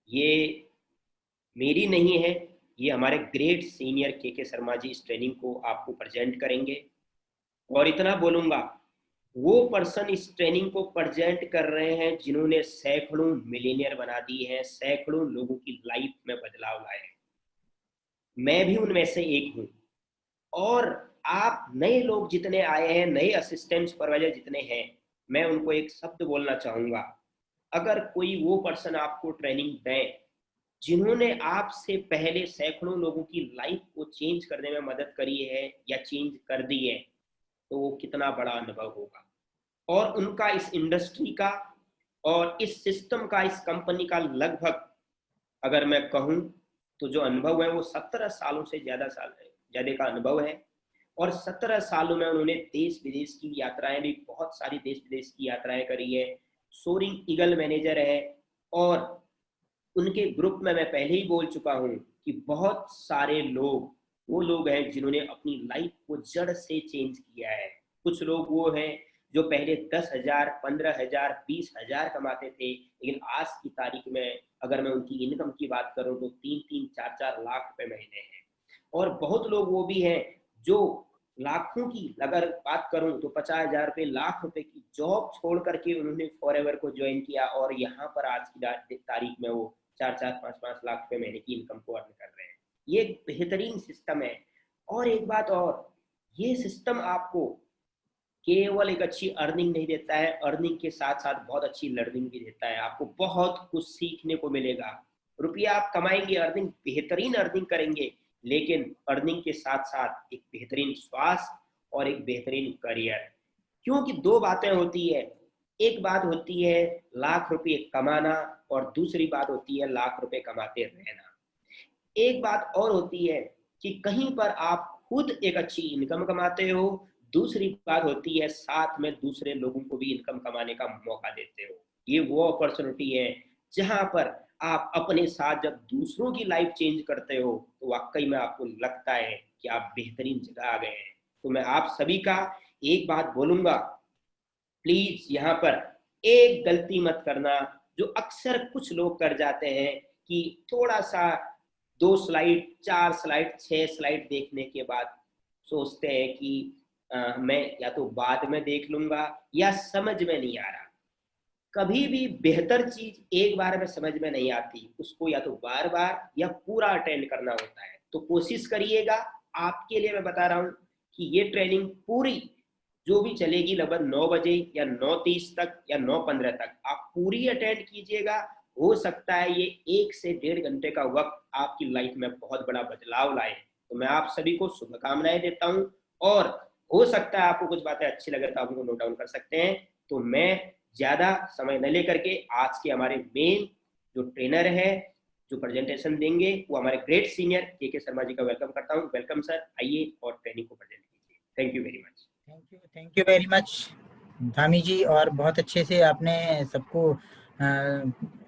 ये मेरी नहीं है, ये हमारे ग्रेट सीनियर के शर्मा जी इस ट्रेनिंग को आपको प्रेजेंट करेंगे। और इतना बोलूंगा, वो पर्सन इस ट्रेनिंग को प्रेजेंट कर रहे हैं जिन्होंने सैकड़ों मिलीनियर बना दी है, सैकड़ों लोगों की लाइफ में बदलाव लाए हैं। मैं भी उनमें से एक हूँ। और आप नए लोग जितने आए हैं, नए असिस्टेंट सुपरवाइजर जितने हैं, मैं उनको एक शब्द बोलना चाहूंगा। अगर कोई वो पर्सन आपको ट्रेनिंग दें जिन्होंने आपसे पहले सैकड़ों लोगों की लाइफ को चेंज करने में मदद करी है या चेंज कर दी है, तो वो कितना बड़ा अनुभव होगा। और उनका इस इंडस्ट्री का और इस सिस्टम का, इस कंपनी का लगभग, अगर मैं कहूं तो जो अनुभव है वो 17 सालों से ज्यादा का अनुभव है। और 17 सालों में उन्होंने देश विदेश की यात्राएं भी, बहुत सारी देश विदेश की यात्राएं करी है। सोरिंग ईगल मैनेजर है। और उनके ग्रुप में मैं पहले ही बोल चुका हूं कि बहुत सारे लोग वो लोग हैं जिन्होंने अपनी लाइफ को जड़ से चेंज किया है। कुछ लोग वो हैं जो पहले 10,000, 15,000, 20,000 कमाते थे, लेकिन आज की तारीख में अगर मैं उनकी इनकम की बात करूं तो 3-3, 4-4 लाख रुपए महीने हैं। और बहुत लोग वो भी हैं जो लाखों की, अगर बात करूं तो 50,000 रुपए, लाख रुपए की जॉब छोड़ करके उन्होंने फॉरएवर को ज्वाइन किया, और यहाँ पर आज की तारीख में वो 4-4, 5-5 लाख रुपए महीने की इनकम को अर्न कर रहे हैं। ये एक बेहतरीन सिस्टम है। और एक बात और, ये सिस्टम आपको केवल एक अच्छी अर्निंग नहीं देता है, अर्निंग के साथ साथ बहुत अच्छी लर्निंग भी देता है। आपको बहुत कुछ सीखने को मिलेगा। रुपया आप कमाएंगे, अर्निंग, बेहतरीन अर्निंग करेंगे, लेकिन अर्निंग के साथ साथ एक बेहतरीन स्वास्थ्य और एक बेहतरीन करियर। क्योंकि दो बातें होती है। एक बात होती है लाख रुपए कमाना, और दूसरी बात होती है लाख रुपए कमाते रहना। एक बात और होती है कि कहीं पर आप खुद एक अच्छी इनकम कमाते हो, दूसरी बात होती है साथ में दूसरे लोगों को भी इनकम कमाने का मौका देते हो। ये वो अपॉर्चुनिटी है जहां पर आप अपने साथ जब दूसरों की लाइफ चेंज करते हो तो वाकई में आपको लगता है कि आप बेहतरीन जगह आ गए हैं। तो मैं आप सभी का एक बात बोलूंगा, प्लीज यहाँ पर एक गलती मत करना जो अक्सर कुछ लोग कर जाते हैं, कि थोड़ा सा 2 स्लाइड, 4 स्लाइड, 6 स्लाइड देखने के बाद सोचते हैं कि मैं या तो बाद में देख लूंगा या समझ में नहीं आ रहा। कभी भी बेहतर चीज एक बार में समझ में नहीं आती, उसको या तो बार बार या पूरा अटेंड करना होता है। तो कोशिश करिएगा, आपके लिए मैं बता रहा हूं कि ये ट्रेनिंग पूरी जो भी चलेगी लगभग 9 बजे या 9:30 तक या 9:15 तक आप पूरी अटेंड कीजिएगा। हो सकता है ये 1 से 1.5 घंटे का वक्त आपकी लाइफ में बहुत बड़ा बदलाव लाए। तो मैं आप सभी को शुभकामनाएं देता हूं। और हो सकता है आपको कुछ बातें अच्छी लगे तो आप उनको नोट डाउन कर सकते हैं। तो मैं ज्यादा समय न लेकर के आज के हमारे मेन जो ट्रेनर है, जो प्रेजेंटेशन देंगे, वो हमारे ग्रेट सीनियर के शर्मा जी का वेलकम करता हूँ। वेलकम सर, आइए और ट्रेनिंग को प्रेजेंट कीजिए। Thank you very much. Thank you very much Dhami ji. और बहुत अच्छे से आपने सबको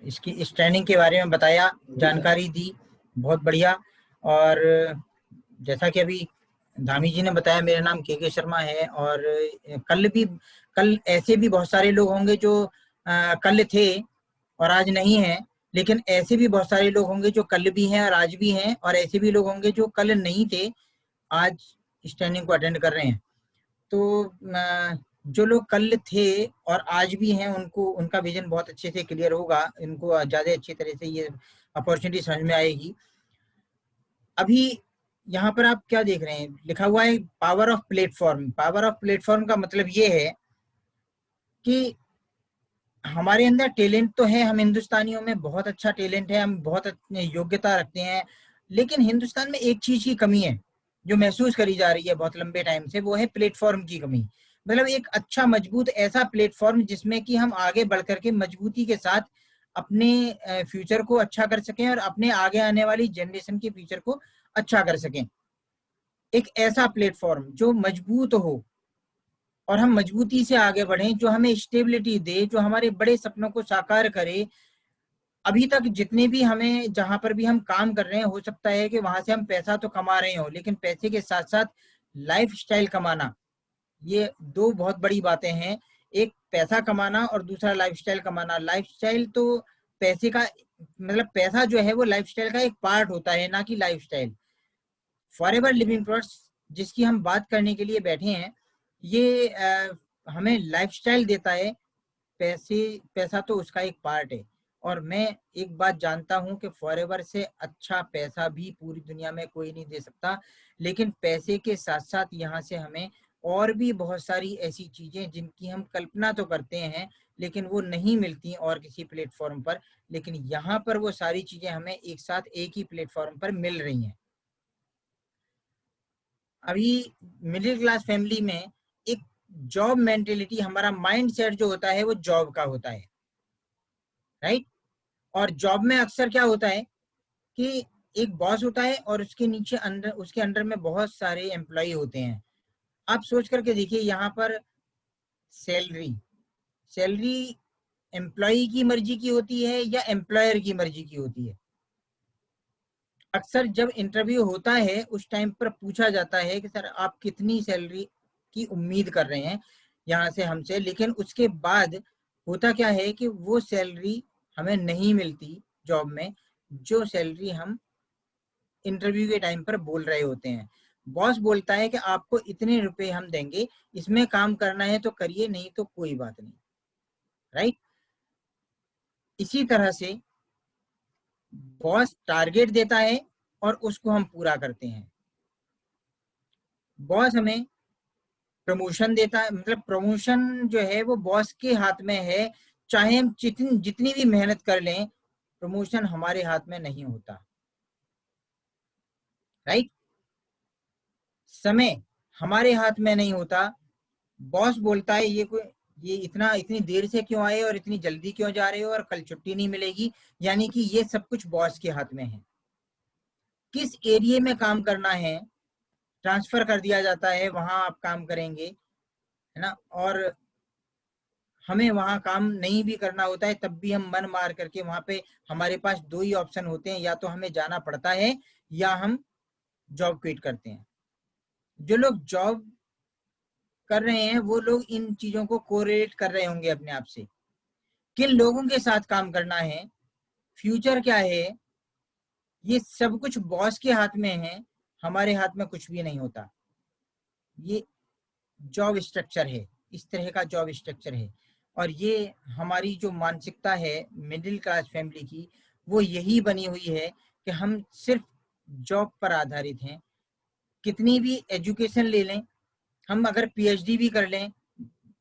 इसकी इस ट्रेनिंग के बारे में बताया, जानकारी दी, बहुत बढ़िया। और जैसा कि अभी धामी जी ने बताया, मेरा नाम के शर्मा है। और कल ऐसे भी बहुत सारे लोग होंगे जो कल थे और आज नहीं हैं, लेकिन ऐसे भी बहुत सारे लोग होंगे जो कल भी हैं और आज भी हैं, और ऐसे भी लोग होंगे जो कल नहीं थे, आज इस ट्रेनिंग को अटेंड कर रहे हैं। तो जो लोग कल थे और आज भी हैं, उनको उनका विजन बहुत अच्छे से क्लियर होगा, इनको ज़्यादा अच्छी तरह से ये अपॉर्चुनिटी समझ में आएगी। अभी यहाँ पर आप क्या देख रहे हैं, लिखा हुआ है power of platform. Power of platform का मतलब ये है कि हमारे अंदर टैलेंट तो है, हम हिंदुस्तानियों में बहुत अच्छा टैलेंट है, हम बहुत योग्यता रखते हैं, लेकिन हिंदुस्तान में एक चीज की कमी है जो महसूस करी जा रही है बहुत लंबे टाइम से, वो है प्लेटफॉर्म की कमी। मतलब एक अच्छा मजबूत ऐसा प्लेटफॉर्म जिसमें कि हम आगे बढ़ करके मजबूती के साथ अपने फ्यूचर को अच्छा कर सकें और अपने आगे आने वाली जनरेशन के फ्यूचर को अच्छा कर सकें। एक ऐसा प्लेटफॉर्म जो मजबूत हो और हम मजबूती से आगे बढ़ें, जो हमें स्टेबिलिटी दे, जो हमारे बड़े सपनों को साकार करे। अभी तक जितने भी हमें, जहां पर भी हम काम कर रहे हैं, हो सकता है कि वहां से हम पैसा तो कमा रहे हो, लेकिन पैसे के साथ साथ लाइफ स्टाइल कमाना, ये दो बहुत बड़ी बातें हैं। एक पैसा कमाना और दूसरा लाइफ स्टाइल कमाना। लाइफ स्टाइल तो पैसे का मतलब पैसा जो है वो लाइफस्टाइल का एक पार्ट होता है, ना कि लाइफस्टाइल। फॉरएवर लिविंग प्रोडक्ट्स जिसकी हम बात करने के लिए बैठे हैं, ये हमें लाइफस्टाइल देता है। पैसा तो उसका एक पार्ट है। और मैं एक बात जानता हूं कि फॉरएवर से अच्छा पैसा भी पूरी दुनिया में कोई नहीं दे सकता, लेकिन पैसे के साथ साथ यहाँ से हमें और भी बहुत सारी ऐसी चीजें जिनकी हम कल्पना तो करते हैं लेकिन वो नहीं मिलती और किसी प्लेटफॉर्म पर, लेकिन यहाँ पर वो सारी चीजें हमें एक साथ एक ही प्लेटफॉर्म पर मिल रही हैं। अभी मिडिल क्लास फैमिली में एक जॉब मेंटेलिटी, हमारा माइंड सेट जो होता है वो जॉब का होता है, राइट। और जॉब में अक्सर क्या होता है कि एक बॉस होता है और उसके नीचे अंडर, उसके अंडर में बहुत सारे एम्प्लॉय होते हैं। आप सोच करके देखिए, यहाँ पर सैलरी सैलरी एम्प्लॉय की मर्जी की होती है या एम्प्लॉयर की मर्जी की होती है? अक्सर जब इंटरव्यू होता है उस टाइम पर पूछा जाता है कि सर आप कितनी सैलरी की उम्मीद कर रहे हैं यहाँ से हमसे, लेकिन उसके बाद होता क्या है कि वो सैलरी हमें नहीं मिलती जॉब में, जो सैलरी हम इंटरव्यू के टाइम पर बोल रहे होते हैं। बॉस बोलता है कि आपको इतने रुपए हम देंगे, इसमें काम करना है तो करिए, नहीं तो कोई बात नहीं, राइट। इसी तरह से बॉस टारगेट देता है और उसको हम पूरा करते हैं। बॉस हमें प्रमोशन देता है, मतलब प्रमोशन जो है वो बॉस के हाथ में है, चाहे हम जितनी भी मेहनत कर लें, प्रमोशन हमारे हाथ में नहीं होता, राइट। समय हमारे हाथ में नहीं होता। बॉस बोलता है ये इतनी देर से क्यों आए और इतनी जल्दी क्यों जा रहे हो और कल छुट्टी नहीं मिलेगी, यानी कि ये सब कुछ बॉस के हाथ में है। किस एरिया में काम करना है ट्रांसफर कर दिया जाता है, वहां आप काम करेंगे, है ना। और हमें वहां काम नहीं भी करना होता है तब भी हम मन मार करके वहां पे, हमारे पास दो ही ऑप्शन होते हैं, या तो हमें जाना पड़ता है या हम जॉब क्विट करते हैं। जो लोग जॉब कर रहे हैं वो लोग इन चीजों को कोरिलेट कर रहे होंगे अपने आप से, किन लोगों के साथ काम करना है, फ्यूचर क्या है, ये सब कुछ बॉस के हाथ में है, हमारे हाथ में कुछ भी नहीं होता। ये जॉब स्ट्रक्चर है, इस तरह का जॉब स्ट्रक्चर है। और ये हमारी जो मानसिकता है मिडिल क्लास फैमिली की, वो यही बनी हुई है कि हम सिर्फ जॉब पर आधारित हैं। कितनी भी एजुकेशन ले लें, हम अगर पीएचडी भी कर लें,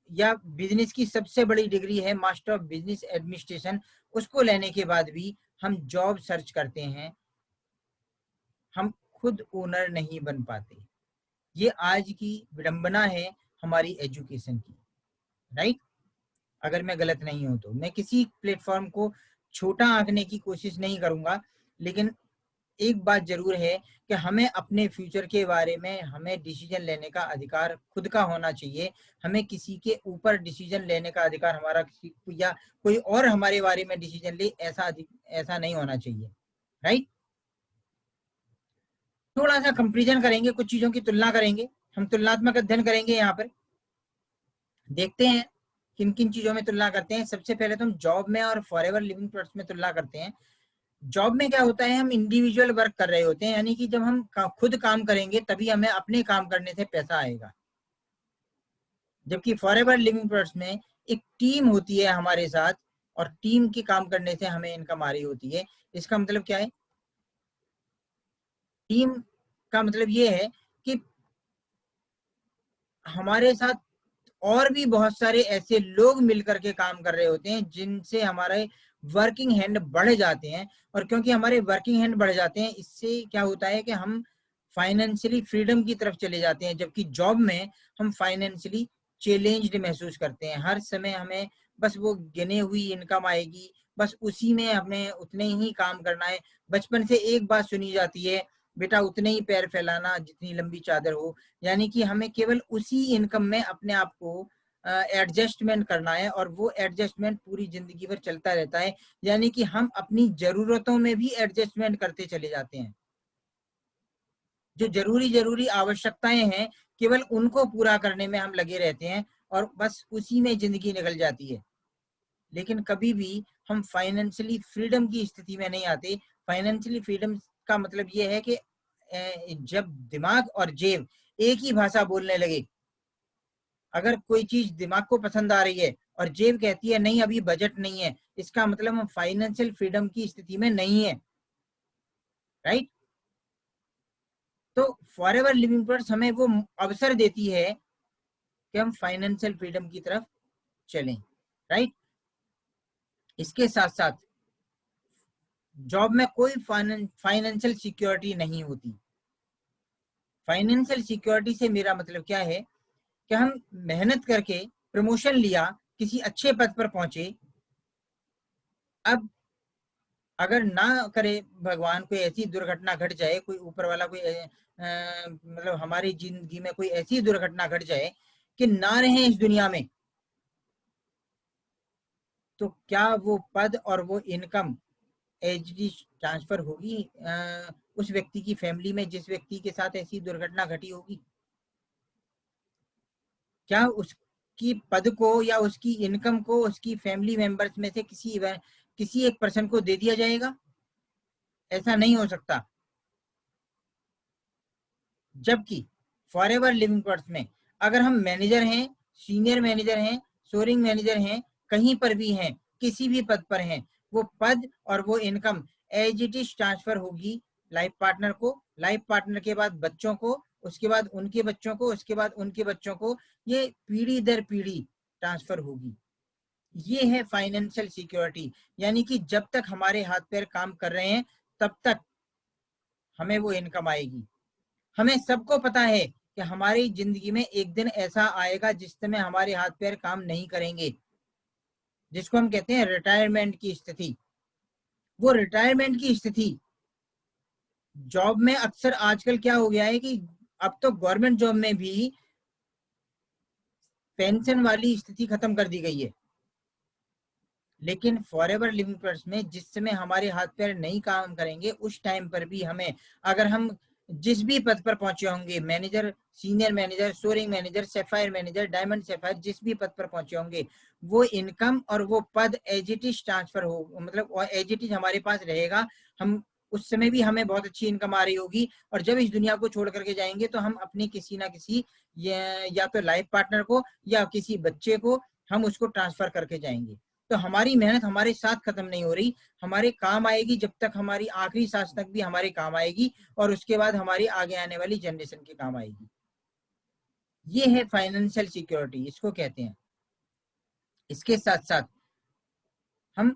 या बिजनेस की सबसे बड़ी डिग्री है मास्टर ऑफ बिजनेस एडमिनिस्ट्रेशन, उसको लेने के बाद भी हम जॉब सर्च करते हैं, हम खुद ओनर नहीं बन पाते। ये आज की विडंबना है हमारी एजुकेशन की, राइट। अगर मैं गलत नहीं हूं तो, मैं किसी प्लेटफॉर्म को छोटा आंकने की कोशिश नहीं करूंगा, लेकिन एक बात जरूर है कि हमें अपने फ्यूचर के बारे में हमें डिसीजन लेने का अधिकार खुद का होना चाहिए। हमें किसी के ऊपर डिसीजन लेने का अधिकार, हमारा किसी या कोई और हमारे बारे में डिसीजन ले, ऐसा नहीं होना चाहिए, राइट। थोड़ा सा कंपेरिजन करेंगे, कुछ चीजों की तुलना करेंगे, हम तुलनात्मक अध्ययन करेंगे। यहाँ पर देखते हैं किन किन चीजों में तुलना करते हैं। सबसे पहले तो हम जॉब में और फॉरएवर लिविंग प्रोडक्ट्स में तुलना करते हैं। जॉब में क्या होता है, हम इंडिविजुअल वर्क कर रहे होते हैं, यानी कि जब हम खुद काम करेंगे तभी हमें अपने काम करने से पैसा आएगा। जबकि फॉरएवर लिविंग प्रोडक्ट्स में एक टीम होती है हमारे साथ, और टीम के काम करने से हमें इनकम आ रही होती है। इसका मतलब क्या है, टीम का मतलब ये है कि हमारे साथ और भी बहुत सारे ऐसे लोग मिलकर के काम कर रहे होते हैं जिनसे हमारे वर्किंग हैंड बढ़ जाते हैं। और क्योंकि हमारे वर्किंग हैंड बढ़ जाते हैं, इससे क्या होता है कि हम फाइनेंशियली फ्रीडम की तरफ चले जाते हैं। जबकि जॉब में हम फाइनेंशियली चैलेंज्ड महसूस करते हैं, हर समय हमें बस वो गिने हुई इनकम आएगी, बस उसी में हमें उतने ही काम करना है। बचपन से एक बात सुनी जाती है, बेटा उतने ही पैर फैलाना जितनी लंबी चादर हो, यानी कि हमें केवल उसी इनकम में अपने आप को एडजस्टमेंट करना है, और वो एडजस्टमेंट पूरी जिंदगी भर चलता रहता है। यानी कि हम अपनी जरूरतों में भी एडजस्टमेंट करते चले जाते हैं। जो जरूरी आवश्यकताएं हैं, केवल उनको पूरा करने में हम लगे रहते हैं, और बस उसी में जिंदगी निकल जाती है। लेकिन कभी भी हम फाइनेंशियली फ्रीडम की स्थिति में नहीं आते। फाइनेंशियली फ्रीडम का मतलब ये है कि जब दिमाग और जेब एक ही भाषा बोलने लगे, अगर कोई चीज दिमाग को पसंद आ रही है और जेब कहती है नहीं अभी बजट नहीं है, इसका मतलब हम फाइनेंशियल फ्रीडम की स्थिति में नहीं है, राइट। तो फॉरएवर लिविंग प्रोडक्ट्स हमें वो अवसर देती है कि हम फाइनेंशियल फ्रीडम की तरफ चलें, राइट। इसके साथ साथ जॉब में कोई फाइनेंशियल सिक्योरिटी नहीं होती। फाइनेंशियल सिक्योरिटी से मेरा मतलब क्या है कि हम मेहनत करके प्रमोशन लिया, किसी अच्छे पद पर पहुंचे, अब अगर ना करे भगवान कोई ऐसी दुर्घटना घट जाए, कोई ऊपर वाला कोई मतलब हमारी जिंदगी में कोई ऐसी दुर्घटना घट जाए कि ना रहे इस दुनिया में, तो क्या वो पद और वो इनकम एचडी ट्रांसफर होगी उस व्यक्ति की फैमिली में जिस व्यक्ति के साथ ऐसी दुर्घटना घटी होगी? क्या उसकी पद को या उसकी इनकम को उसकी फैमिली मेंबर्स में से किसी एक पर्सन को दे दिया जाएगा? ऐसा नहीं हो सकता। जबकि फॉरएवर लिविंग प्रोडक्ट्स में अगर हम मैनेजर हैं, सीनियर मैनेजर हैं, सोरिंग मैनेजर हैं, कहीं पर भी हैं, किसी भी पद पर हैं, वो पद और वो income as it is transfer होगी लाइफ पार्टनर को, लाइफ पार्टनर के बाद बच्चों को, उसके बाद उनके बच्चों को, उसके बाद उनके बच्चों को, ये पीढ़ी दर पीढ़ी ट्रांसफर होगी। ये है फाइनेंशियल सिक्योरिटी, यानी कि जब तक हमारे हाथ पैर काम कर रहे हैं तब तक हमें वो इनकम आएगी। हमें सबको पता है कि हमारी जिंदगी में एक दिन ऐसा आएगा जिस समय हमारे हाथ पैर काम नहीं करेंगे, जिसको हम कहते हैं रिटायरमेंट की स्थिति। वो रिटायरमेंट की स्थिति जॉब में अक्सर आजकल क्या हो गया है कि अब तो गवर्नमेंट जॉब में भी पेंशन वाली स्थिति खत्म कर दी गई है, लेकिन फॉरएवर लिविंग प्रोडक्ट्स में जिस समय हमारे हाथ पैर नहीं काम करेंगे उस टाइम पर भी हमें, अगर हम जिस भी पद पर पहुंचे होंगे, manager, senior manager, soaring manager, sapphire manager, diamond sapphire, जिस भी पद पर पहुंचे होंगे, वो इनकम और वो पद एज इट इज ट्रांसफर हो, मतलब एज इट इज हमारे पास रहेगा। हम उस समय भी हमें बहुत अच्छी इनकम आ रही होगी, और जब इस दुनिया को छोड़ करके जाएंगे तो हम अपने किसी ना किसी या तो लाइफ पार्टनर को या किसी बच्चे को हम उसको ट्रांसफर करके जाएंगे। तो हमारी मेहनत हमारे साथ खत्म नहीं हो रही, हमारे काम आएगी जब तक, हमारी आखिरी सांस तक भी हमारे काम आएगी, और उसके बाद हमारी आगे आने वाली जनरेशन के काम आएगी। ये है फाइनेंशियल सिक्योरिटी, इसको कहते हैं। इसके साथ साथ हम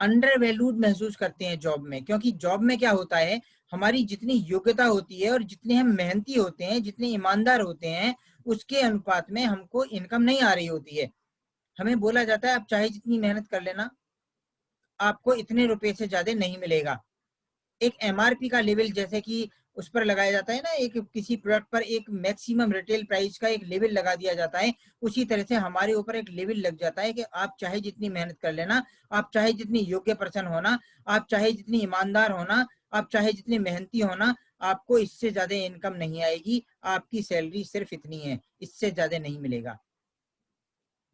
अंडर वैल्यूड महसूस करते हैं जॉब में, क्योंकि जॉब में क्या होता है, हमारी जितनी योग्यता होती है और जितने हम मेहनती होते हैं, जितने ईमानदार होते हैं, उसके अनुपात में हमको इनकम नहीं आ रही होती है। हमें बोला जाता है आप चाहे जितनी मेहनत कर लेना, आपको इतने रुपए से ज्यादा नहीं मिलेगा। एक एमआरपी का लेवल जैसे कि उस पर लगाया जाता है ना, एक किसी प्रोडक्ट पर एक मैक्सिमम रिटेल प्राइस का एक लेवल लगा दिया जाता है, उसी तरह से हमारे ऊपर एक लेवल लग जाता है कि आप चाहे जितनी मेहनत कर लेना, आप चाहे जितनी योग्य पर्सन होना, आप चाहे जितनी ईमानदार होना, आप चाहे जितनी मेहनती होना, आपको इससे ज्यादा इनकम नहीं आएगी, आपकी सैलरी सिर्फ इतनी है, इससे ज्यादा नहीं मिलेगा।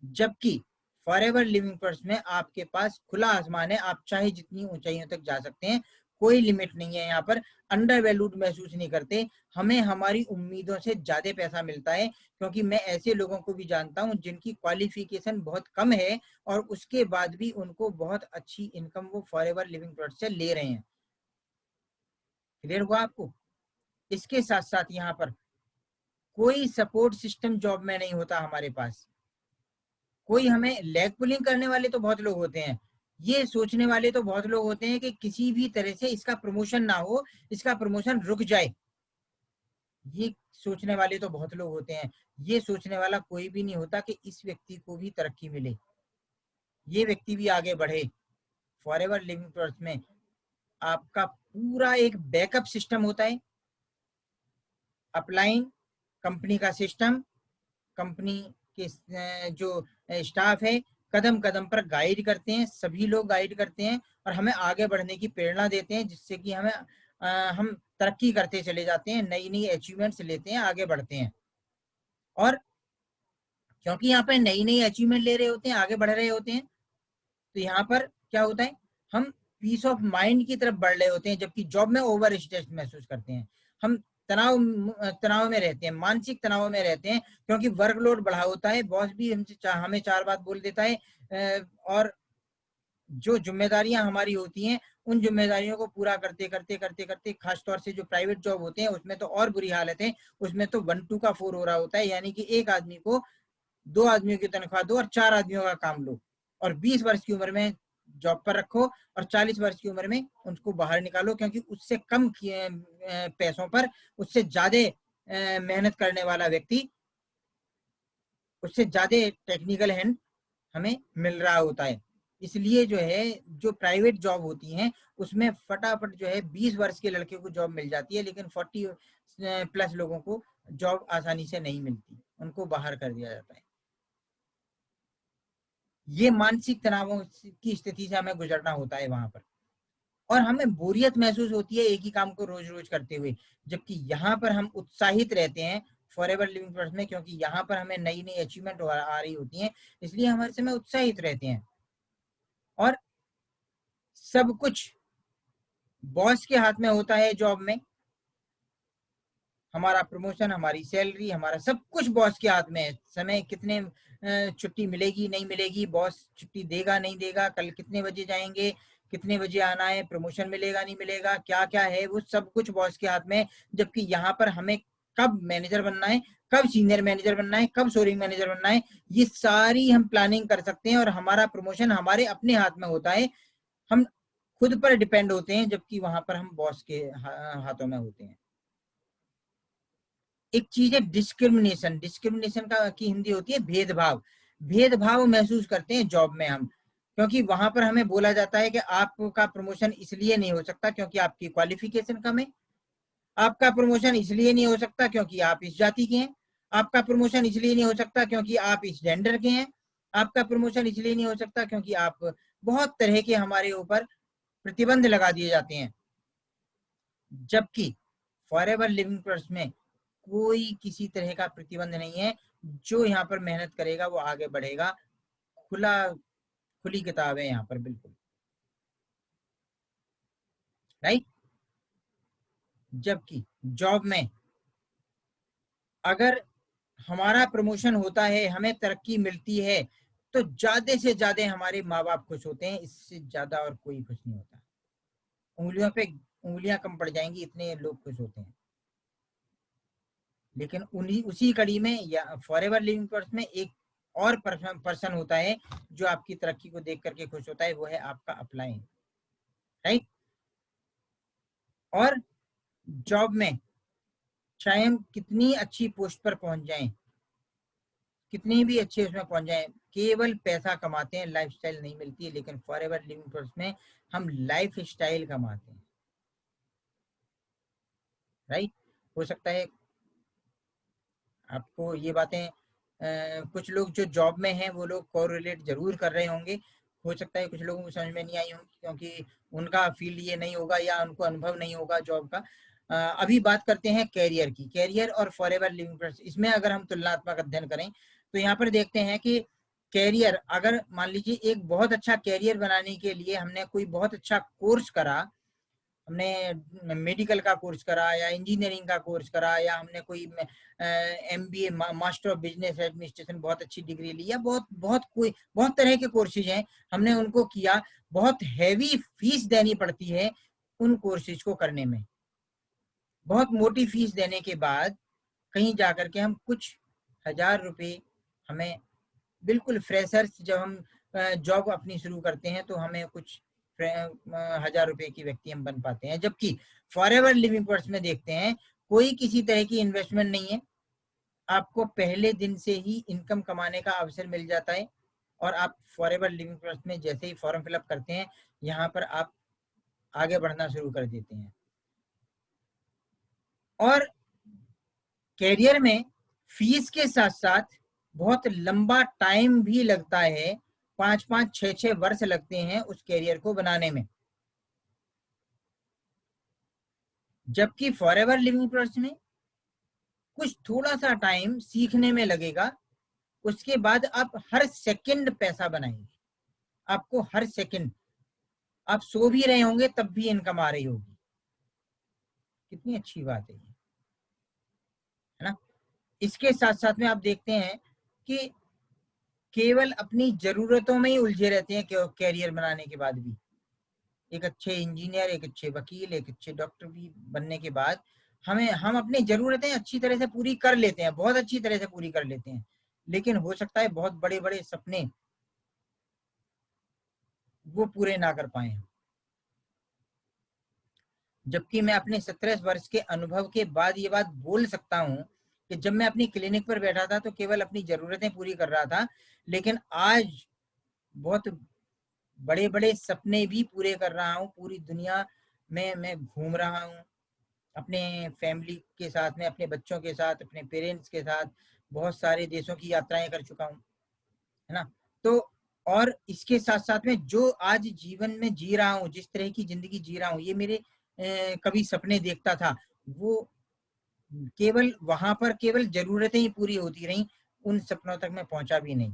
जबकि फॉरएवर लिविंग प्रोडक्ट्स में आपके पास खुला आसमान है, आप चाहे जितनी ऊंचाइयों तक जा सकते हैं, कोई लिमिट नहीं है। यहाँ पर अंडर वैल्यूड महसूस नहीं करते, हमें हमारी उम्मीदों से ज्यादा पैसा मिलता है, क्योंकि मैं ऐसे लोगों को भी जानता हूँ जिनकी क्वालिफिकेशन बहुत कम है और उसके बाद भी उनको बहुत अच्छी इनकम वो फॉरएवर लिविंग प्रोडक्ट से ले रहे हैं। क्लियर हुआ आपको? इसके साथ साथ यहाँ पर कोई सपोर्ट सिस्टम जॉब में नहीं होता हमारे पास। कोई हमें लेग पुलिंग करने वाले तो बहुत लोग होते हैं, ये सोचने वाले तो बहुत लोग होते हैं कि किसी भी तरह से इसका प्रमोशन ना हो, इसका प्रमोशन रुक जाए, ये सोचने वाले तो बहुत लोग होते हैं। ये सोचने वाला कोई भी नहीं होता कि इस व्यक्ति को भी तरक्की मिले, ये व्यक्ति भी आगे बढ़े। फॉरएवर लिविंग प्रोडक्ट्स में आपका पूरा एक बैकअप सिस्टम होता है, अपलाइन कंपनी का सिस्टम, कंपनी के जो स्टाफ है कदम कदम पर गाइड करते हैं, सभी लोग गाइड करते हैं और हमें आगे बढ़ने की प्रेरणा देते हैं, जिससे कि हम तरक्की करते चले जाते हैं, नई नई अचीवमेंट्स लेते हैं, आगे बढ़ते हैं। और क्योंकि यहाँ पे नई नई अचीवमेंट ले रहे होते हैं, आगे बढ़ रहे होते हैं, तो यहाँ पर क्या होता है, हम पीस ऑफ माइंड की तरफ बढ़ रहे होते हैं, जबकि जॉब में ओवर स्ट्रेस महसूस करते हैं, हम तनाव में रहते हैं, मानसिक तनाव में रहते हैं, क्योंकि वर्कलोड बढ़ा होता है, बॉस भी हमसे हमें 4 बात बोल देता है, और जो जिम्मेदारियां हमारी होती हैं उन जिम्मेदारियों को पूरा करते करते करते करते, खासतौर से जो प्राइवेट जॉब होते हैं उसमें तो और बुरी हालत है, उसमें तो 1 2 का 4 हो रहा होता है, यानी कि एक आदमी को 2 आदमियों की तनख्वाह दो और 4 आदमियों का काम लो, और 20 वर्ष की उम्र में जॉब पर रखो और 40 वर्ष की उम्र में उनको बाहर निकालो, क्योंकि उससे कम पैसों पर उससे ज्यादा मेहनत करने वाला व्यक्ति, उससे ज्यादा टेक्निकल हैंड हमें मिल रहा होता है। इसलिए जो है, जो प्राइवेट जॉब होती हैं उसमें फटाफट जो है 20 वर्ष के लड़के को जॉब मिल जाती है, लेकिन 40 प्लस लोगों को जॉब आसानी से नहीं मिलती, उनको बाहर कर दिया जाता है। ये मानसिक तनावों की स्थिति से हमें गुजरना होता है वहां पर, और हमें बोरियत महसूस होती है एक ही काम को रोज रोज करते हुए, जबकि यहाँ पर हम उत्साहित रहते हैं फॉरएवर लिविंग प्रोसेस में, क्योंकि यहाँ पर हमें नई नई अचीवमेंट आ रही होती हैं, इसलिए हमारे समय उत्साहित रहते हैं। और सब कुछ बॉस के हाथ में होता है जॉब में, हमारा प्रमोशन, हमारी सैलरी, हमारा सब कुछ बॉस के हाथ में है। समय कितने छुट्टी मिलेगी नहीं मिलेगी, बॉस छुट्टी देगा नहीं देगा, कल कितने बजे जाएंगे, कितने बजे आना है, प्रमोशन मिलेगा नहीं मिलेगा, क्या क्या है, वो सब कुछ बॉस के हाथ में। जबकि यहाँ पर हमें कब मैनेजर बनना है, कब सीनियर मैनेजर बनना है, कब शोरूम मैनेजर बनना है, ये सारी हम प्लानिंग कर सकते हैं, और हमारा प्रमोशन हमारे अपने हाथ में होता है, हम खुद पर डिपेंड होते हैं, जबकि वहां पर हम बॉस के हाथों में होते हैं। एक चीज है डिस्क्रिमिनेशन, डिस्क्रिमिनेशन का की हिंदी होती है भेदभाव, भेदभाव महसूस करते हैं जॉब में हम, क्योंकि वहां पर हमें बोला जाता है कि आपका प्रमोशन इसलिए नहीं हो सकता क्योंकि आपकी क्वालिफिकेशन कम है, आपका प्रमोशन इसलिए नहीं हो सकता क्योंकि आप इस जाति के हैं, आपका प्रमोशन इसलिए नहीं हो सकता क्योंकि आप इस जेंडर के हैं, आपका प्रमोशन इसलिए नहीं हो सकता क्योंकि आप, बहुत तरह के हमारे ऊपर प्रतिबंध लगा दिए जाते हैं। जबकि फॉरएवर लिविंग प्रोसेस में कोई किसी तरह का प्रतिबंध नहीं है, जो यहाँ पर मेहनत करेगा वो आगे बढ़ेगा, खुली किताब है यहाँ पर, बिल्कुल राइट। जबकि जॉब में अगर हमारा प्रमोशन होता है, हमें तरक्की मिलती है, तो ज्यादा से ज्यादा हमारे माँ बाप खुश होते हैं, इससे ज्यादा और कोई खुश नहीं होता, उंगलियों पे उंगलियां कम पड़ जाएंगी, इतने लोग खुश होते हैं। लेकिन उन्हीं उसी कड़ी में या फॉरएवर लिविंग प्रोसेस में एक और पर्सन होता है जो आपकी तरक्की को देख करके खुश होता है, वो है आपका अपलाइन, राइट। और जॉब में चाहे हम कितनी अच्छी पोस्ट पर पहुंच जाएं, कितनी भी अच्छे उसमें पहुंच जाएं, केवल पैसा कमाते हैं, लाइफस्टाइल नहीं मिलती है। लेकिन फॉरएवर लिविंग प्रोसेस में हम लाइफ स्टाइल कमाते हैं, राइट। हो सकता है आपको ये बातें कुछ लोग जो जॉब में हैं वो लोग कोरिलेट जरूर कर रहे होंगे, हो सकता है कुछ लोगों को समझ में नहीं आई होंगी क्योंकि उनका फील्ड ये नहीं होगा या उनको अनुभव नहीं होगा जॉब का। अभी बात करते हैं कैरियर की, कैरियर और फॉरएवर लिविंग प्रोसेस, इसमें अगर हम तुलनात्मक अध्ययन करें तो यहाँ पर देखते हैं कि कैरियर, अगर मान लीजिए एक बहुत अच्छा कैरियर बनाने के लिए हमने कोई बहुत अच्छा कोर्स करा, हमने मेडिकल का कोर्स करा या इंजीनियरिंग का कोर्स करा, या हमने कोई MBA master of business administration बहुत अच्छी डिग्री ली, या बहुत तरह के कोर्सेज हैं, हमने उनको किया, बहुत हैवी फीस देनी पड़ती है उन कोर्सेज को करने में, बहुत मोटी फीस देने के बाद कहीं जाकर के हम कुछ हजार रुपए, हमें बिल्कुल फ्रेशर्स जब हम जॉब अपनी शुरू करते हैं तो हमें कुछ 1000 रुपए की व्यक्ति हम बन पाते हैं। जबकि फॉरएवर लिविंग प्रोसेस में देखते हैं कोई किसी तरह की इन्वेस्टमेंट नहीं है, आपको पहले दिन से ही इनकम कमाने का अवसर मिल जाता है, और आप फॉरएवर लिविंग प्रोसेस में जैसे ही फॉर्म फिलअप करते हैं यहाँ पर आप आगे बढ़ना शुरू कर देते हैं। और कैरियर में फीस के साथ साथ बहुत लंबा टाइम भी लगता है, 5-5 6-6 वर्ष लगते हैं उस कैरियर को बनाने में। जबकि फॉरएवर लिविंग प्रोसेस में कुछ थोड़ा सा टाइम सीखने में लगेगा, उसके बाद आप हर सेकंड पैसा बनाएंगे, आपको हर सेकंड, आप सो भी रहे होंगे तब भी इनकम आ रही होगी। कितनी अच्छी बात है ये, है ना। इसके साथ साथ में आप देखते हैं कि केवल अपनी जरूरतों में ही उलझे रहते हैं कैरियर बनाने के बाद भी। एक अच्छे इंजीनियर, एक अच्छे वकील, एक अच्छे डॉक्टर भी बनने के बाद हम अपनी जरूरतें अच्छी तरह से पूरी कर लेते हैं, बहुत अच्छी तरह से पूरी कर लेते हैं, लेकिन हो सकता है बहुत बड़े बड़े सपने वो पूरे ना कर पाए हम। जबकि मैं अपने 17 वर्ष के अनुभव के बाद ये बात बोल सकता हूँ कि जब मैं अपनी क्लिनिक पर बैठा था तो केवल अपनी जरूरतें पूरी कर रहा था, लेकिन आज बहुत बड़े बड़े सपने भी पूरे कर रहा हूँ। पूरी दुनिया में मैं घूम रहा हूँ अपने फैमिली के साथ में, अपने बच्चों के साथ, अपने पेरेंट्स के साथ बहुत सारे देशों की यात्राएं कर चुका हूँ, है ना। तो और इसके साथ साथ में जो आज जीवन में जी रहा हूँ, जिस तरह की जिंदगी जी रहा हूँ, ये मेरे कभी सपने देखता था वो केवल वहां पर केवल जरूरतें ही पूरी होती रहीं, उन सपनों तक मैं पहुंचा भी नहीं।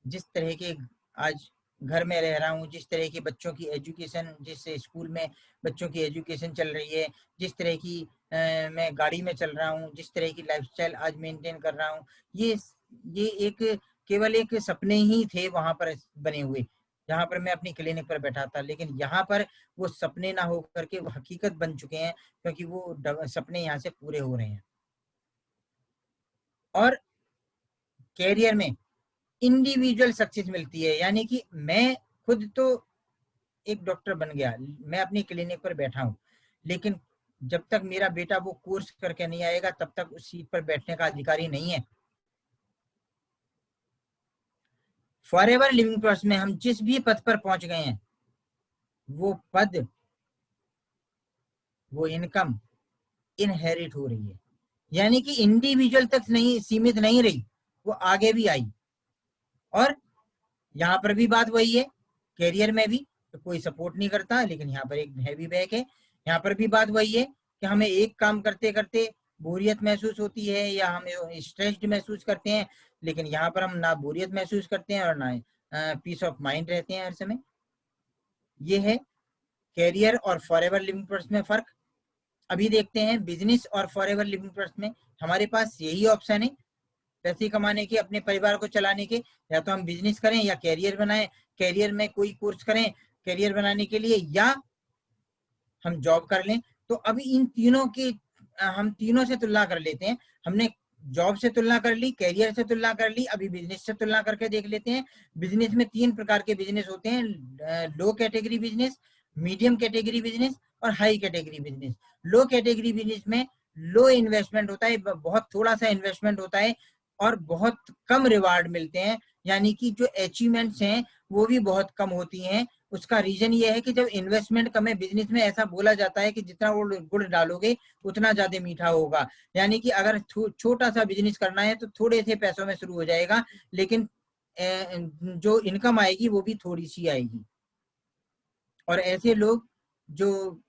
जिस तरह के आज घर में रह रहा हूँ, जिस तरह के बच्चों की एजुकेशन, जिस स्कूल में बच्चों की एजुकेशन चल रही है, जिस तरह की मैं गाड़ी में चल रहा हूँ, जिस तरह की लाइफस्टाइल आज मेंटेन कर रहा हूँ, ये एक केवल एक सपने ही थे वहां पर बने हुए, जहां पर मैं अपनी क्लिनिक पर बैठा था। लेकिन यहाँ पर वो सपने ना होकर के वो हकीकत बन चुके हैं, क्योंकि वो सपने यहाँ से पूरे हो रहे हैं। और कैरियर में इंडिविजुअल सक्सेस मिलती है, यानी कि मैं खुद तो एक डॉक्टर बन गया, मैं अपनी क्लिनिक पर बैठा हूं, लेकिन जब तक मेरा बेटा वो कोर्स करके नहीं आएगा तब तक उस सीट पर बैठने का अधिकारी नहीं है। फॉरएवर लिविंग प्रोसेस में हम जिस भी पद पर पहुंच गए हैं, वो पद, वो इनकम इनहेरिट हो रही है, यानी कि इंडिविजुअल तक नहीं सीमित नहीं रही, वो आगे भी आई। और यहाँ पर भी बात वही है, कैरियर में भी तो कोई सपोर्ट नहीं करता, लेकिन यहाँ पर एक हैवी बैग है। यहाँ पर भी बात वही है कि हमें एक काम करते करते बोरियत महसूस होती है या हम स्ट्रेस्ड महसूस करते हैं, लेकिन यहाँ पर हम ना बोरियत महसूस करते हैं और ना पीस ऑफ माइंड रहते हैं हर समय। ये है कैरियर और फॉरएवर लिविंग प्रोसेस में फर्क। अभी देखते हैं बिजनेस और फॉरएवर लिविंग प्रोसेस में हमारे पास यही ऑप्शन है पैसे कमाने के, अपने परिवार को चलाने के। या तो हम बिजनेस करें या कैरियर बनाएं, कैरियर में कोई कोर्स करें कैरियर बनाने के लिए, या हम जॉब कर लें। तो अभी इन तीनों की हम तीनों से तुलना कर लेते हैं। हमने जॉब से तुलना कर ली, कैरियर से तुलना कर ली, अभी बिजनेस से तुलना करके देख लेते हैं। बिजनेस में 3 प्रकार के बिजनेस होते हैं, low category business, medium category business और high category business. Low category business में लो इन्वेस्टमेंट होता है, बहुत थोड़ा सा इन्वेस्टमेंट होता है और बहुत कम रिवार्ड मिलते हैं, यानी कि जो अचीवमेंट्स हैं वो भी बहुत कम होती हैं। उसका रीजन ये है कि जब इन्वेस्टमेंट कम है, बिजनेस में ऐसा बोला जाता है कि जितना गुड़ डालोगे उतना ज्यादा मीठा होगा, यानी कि अगर छोटा सा बिजनेस करना है तो थोड़े से पैसों में शुरू हो जाएगा, लेकिन जो इनकम आएगी वो भी थोड़ी सी आएगी। और ऐसे लोग जो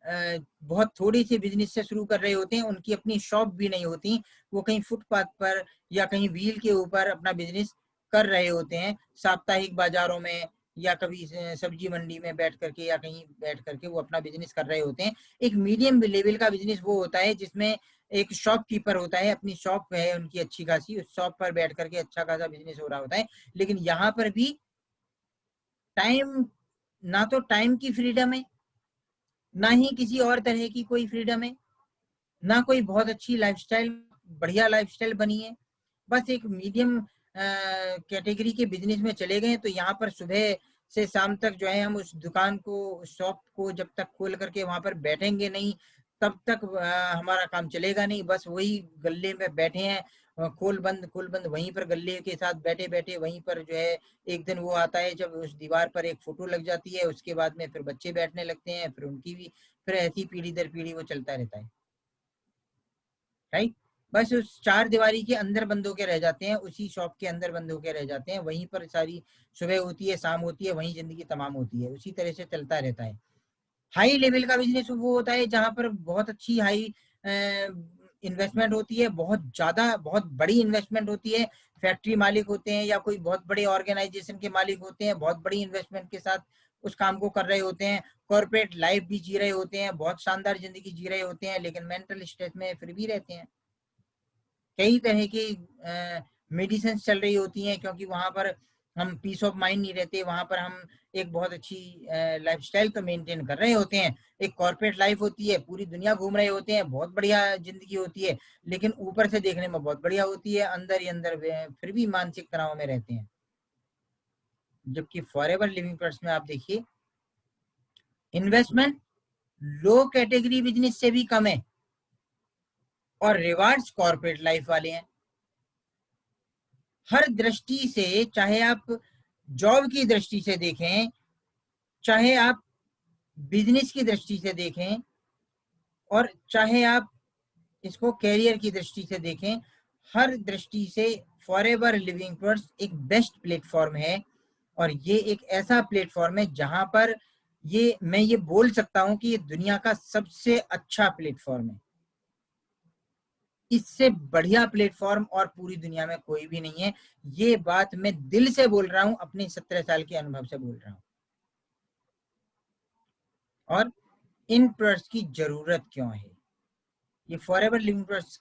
बहुत थोड़ी सी बिजनेस से शुरू कर रहे होते हैं, उनकी अपनी शॉप भी नहीं होती, वो कहीं फुटपाथ पर या कहीं व्हील के ऊपर अपना बिजनेस कर रहे होते हैं, साप्ताहिक बाजारों में या कभी सब्जी मंडी में बैठ करके या कहीं बैठ करके वो अपना बिजनेस कर रहे होते हैं। एक मीडियम लेवल का बिजनेस वो होता है जिसमें एक शॉपकीपर होता है, अपनी शॉप है उनकी अच्छी खासी, उस शॉप पर बैठ करके अच्छा खासा बिजनेस हो रहा होता है। लेकिन यहाँ पर भी टाइम, ना तो टाइम की फ्रीडम है, ना ही किसी और तरह की कोई फ्रीडम है, ना कोई बहुत अच्छी लाइफस्टाइल, बढ़िया लाइफस्टाइल बनी है। बस एक मीडियम कैटेगरी के बिजनेस में चले गए, तो यहाँ पर सुबह से शाम तक जो है हम उस दुकान को, शॉप को जब तक खोल करके वहां पर बैठेंगे नहीं तब तक हमारा काम चलेगा नहीं। बस वही गल्ले में बैठे हैं, खोल बंद वहीं पर गल्ले के साथ बैठे बैठे वहीं पर जो है। एक दिन वो आता है जब उस दीवार पर एक फोटो लग जाती है, उसके बाद में फिर बच्चे बैठने लगते हैं, फिर उनकी भी, फिर ऐसी पीढ़ी दर पीढ़ी वो चलता रहता है, राइट। बस उस चार दीवारी के अंदर बंद होके रह जाते हैं, उसी शॉप के अंदर बंद होके रह जाते हैं, वहीं पर सारी सुबह होती है शाम होती है, वहीं जिंदगी तमाम होती है, उसी तरह से चलता रहता है। हाई लेवल का बिजनेस वो होता है जहां पर बहुत अच्छी हाई इन्वेस्टमेंट होती है, बहुत ज्यादा, बहुत बड़ी इन्वेस्टमेंट होती है। फैक्ट्री मालिक होते हैं या कोई बहुत बड़े ऑर्गेनाइजेशन के मालिक होते हैं, बहुत बड़ी इन्वेस्टमेंट के साथ उस काम को कर रहे होते हैं। कॉर्पोरेट लाइफ भी जी रहे होते हैं, बहुत शानदार जिंदगी जी रहे होते हैं, लेकिन मेंटल स्ट्रेस में फिर भी रहते हैं। कई तरह की मेडिसिन चल रही होती हैं, क्योंकि वहां पर हम पीस ऑफ माइंड नहीं रहते, वहां पर हम एक बहुत अच्छी लाइफस्टाइल तो मेंटेन कर रहे होते हैं। एक कॉर्पोरेट लाइफ होती है, पूरी दुनिया घूम रहे होते हैं, बहुत बढ़िया जिंदगी होती है, लेकिन ऊपर से देखने में बहुत बढ़िया होती है, अंदर ही अंदर फिर भी मानसिक तनाव में रहते हैं। जबकि फॉरएवर लिविंग पर्स में आप देखिए, इन्वेस्टमेंट लो कैटेगरी बिजनेस से भी कम है और रिवार्ड्स कॉर्पोरेट लाइफ वाले हैं। हर दृष्टि से, चाहे आप जॉब की दृष्टि से देखें, चाहे आप बिजनेस की दृष्टि से देखें, और चाहे आप इसको कैरियर की दृष्टि से देखें, हर दृष्टि से फॉरएवर लिविंग पर्स एक बेस्ट प्लेटफॉर्म है। और ये एक ऐसा प्लेटफॉर्म है जहां पर मैं ये बोल सकता हूं कि ये दुनिया का सबसे अच्छा प्लेटफॉर्म है। इससे बढ़िया प्लेटफॉर्म और पूरी दुनिया में कोई भी नहीं है। ये बात मैं दिल से बोल रहा हूं, अपने 17 साल के अनुभव से बोल रहा हूं। और इन प्रोडक्ट्स की जरूरत क्यों है? ये फॉरएवर लिविंग प्रोडक्ट्स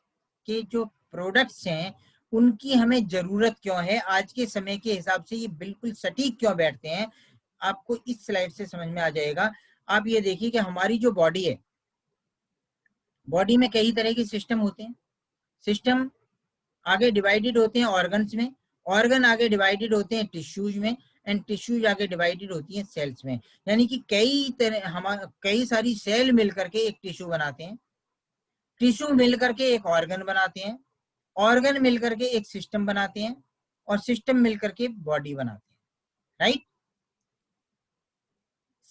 के जो प्रोडक्ट्स हैं, उनकी हमें जरूरत क्यों है? आज के समय के हिसाब से ये बिल्कुल सटीक क्यों बैठते हैं? आपको इस स्लाइड से समझ में आ जाएगा। आप ये देखिए कि हमारी जो बॉडी है, बॉडी में कई तरह के सिस्टम होते हैं। सिस्टम आगे डिवाइडेड होते हैं ऑर्गन्स में, ऑर्गन आगे डिवाइडेड होते हैं टिश्यूज में, एंड टिश्यूज आगे डिवाइडेड होती हैं सेल्स में। यानी कि कई सारी सेल मिलकर के एक टिश्यू बनाते हैं, टिश्यू मिलकर के एक ऑर्गन बनाते हैं, ऑर्गन मिलकर के एक सिस्टम बनाते हैं, और सिस्टम मिलकर के बॉडी बनाते हैं। राइट?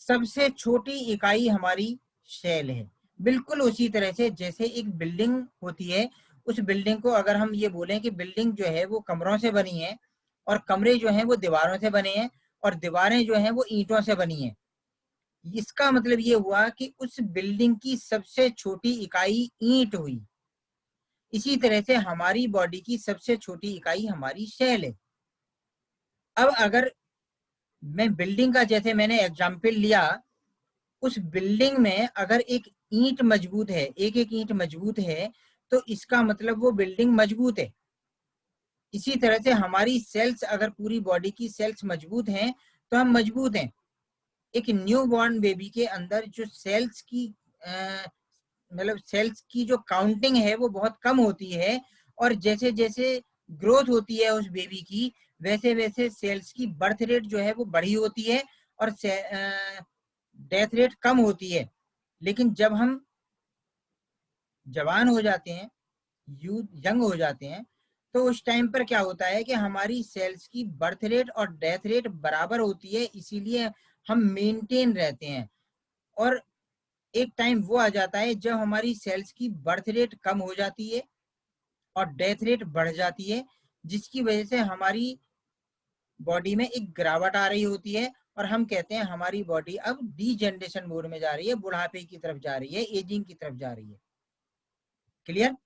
सबसे छोटी इकाई हमारी सेल है। बिल्कुल उसी तरह से जैसे एक बिल्डिंग होती है, उस बिल्डिंग को अगर हम ये बोलें कि बिल्डिंग जो है वो कमरों से बनी है, और कमरे जो हैं वो दीवारों से बने हैं, और दीवारें जो हैं वो ईंटों से बनी हैं, इसका मतलब ये हुआ कि उस बिल्डिंग की सबसे छोटी इकाई ईंट हुई। इसी तरह से हमारी बॉडी की सबसे छोटी इकाई हमारी सेल है। अब अगर मैं बिल्डिंग का, जैसे मैंने एग्जाम्पल लिया, उस बिल्डिंग में अगर एक ईंट मजबूत है, एक एक ईंट मजबूत है, तो इसका मतलब वो बिल्डिंग मजबूत है। इसी तरह से हमारी सेल्स, अगर पूरी बॉडी की सेल्स मजबूत हैं तो हम मजबूत हैं। एक न्यू बॉर्न बेबी के अंदर जो सेल्स की मतलब सेल्स की जो काउंटिंग है वो बहुत कम होती है, और जैसे जैसे ग्रोथ होती है उस बेबी की, वैसे वैसे सेल्स की बर्थ रेट जो है वो बढ़ी होती है, और डेथ रेट कम होती है। लेकिन जब हम जवान हो जाते हैं, यंग हो जाते हैं, तो उस टाइम पर क्या होता है कि हमारी सेल्स की बर्थ रेट और डेथ रेट बराबर होती है, इसीलिए हम मेंटेन रहते हैं। और एक टाइम वो आ जाता है जब हमारी सेल्स की बर्थ रेट कम हो जाती है और डेथ रेट बढ़ जाती है, जिसकी वजह से हमारी बॉडी में एक गिरावट आ रही होती है, और हम कहते हैं हमारी बॉडी अब डीजेनरेशन मोड में जा रही है, बुढ़ापे की तरफ जा रही है, एजिंग की तरफ जा रही है। क्लियर?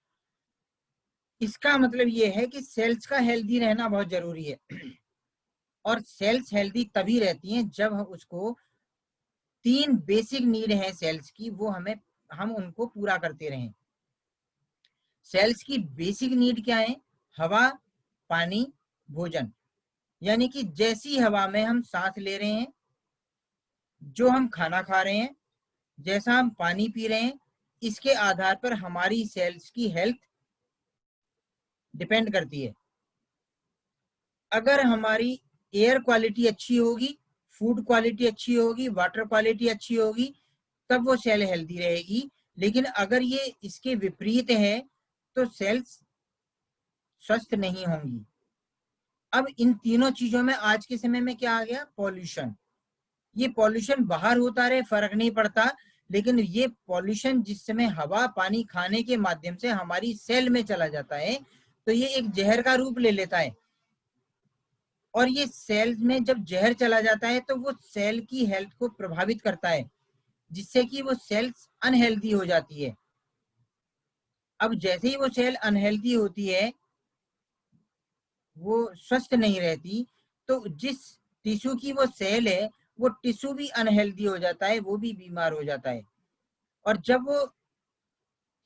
इसका मतलब ये है कि सेल्स का हेल्दी रहना बहुत जरूरी है। और सेल्स हेल्दी तभी रहती हैं जब हम उसको 3 बेसिक नीड है सेल्स की, वो हम उनको पूरा करते रहें। सेल्स की बेसिक नीड क्या है? हवा, पानी, भोजन। यानी कि जैसी हवा में हम सांस ले रहे हैं, जो हम खाना खा रहे हैं, जैसा हम पानी पी रहे हैं, इसके आधार पर हमारी सेल्स की हेल्थ डिपेंड करती है। अगर हमारी एयर क्वालिटी अच्छी होगी, फूड क्वालिटी अच्छी होगी, वाटर क्वालिटी अच्छी होगी, तब वो सेल हेल्दी रहेगी। लेकिन अगर ये इसके विपरीत है तो सेल्स स्वस्थ नहीं होंगी। अब इन तीनों चीजों में आज के समय में क्या आ गया? पॉल्यूशन। ये पॉल्यूशन बाहर होता रहे, फर्क नहीं पड़ता, लेकिन ये पॉल्यूशन जिस समय हवा, पानी, खाने के माध्यम से हमारी सेल में चला जाता है, तो ये एक जहर का रूप ले लेता है। और ये सेल में जब जहर चला जाता है तो वो सेल की हेल्थ को प्रभावित करता है, जिससे कि वो सेल्स अनहेल्दी हो जाती है। अब जैसे ही वो सेल अनहेल्दी होती है, वो स्वस्थ नहीं रहती, तो जिस टिश्यू की वो सेल है वो टिश्यू भी अनहेल्दी हो जाता है, वो भी बीमार हो जाता है। और जब वो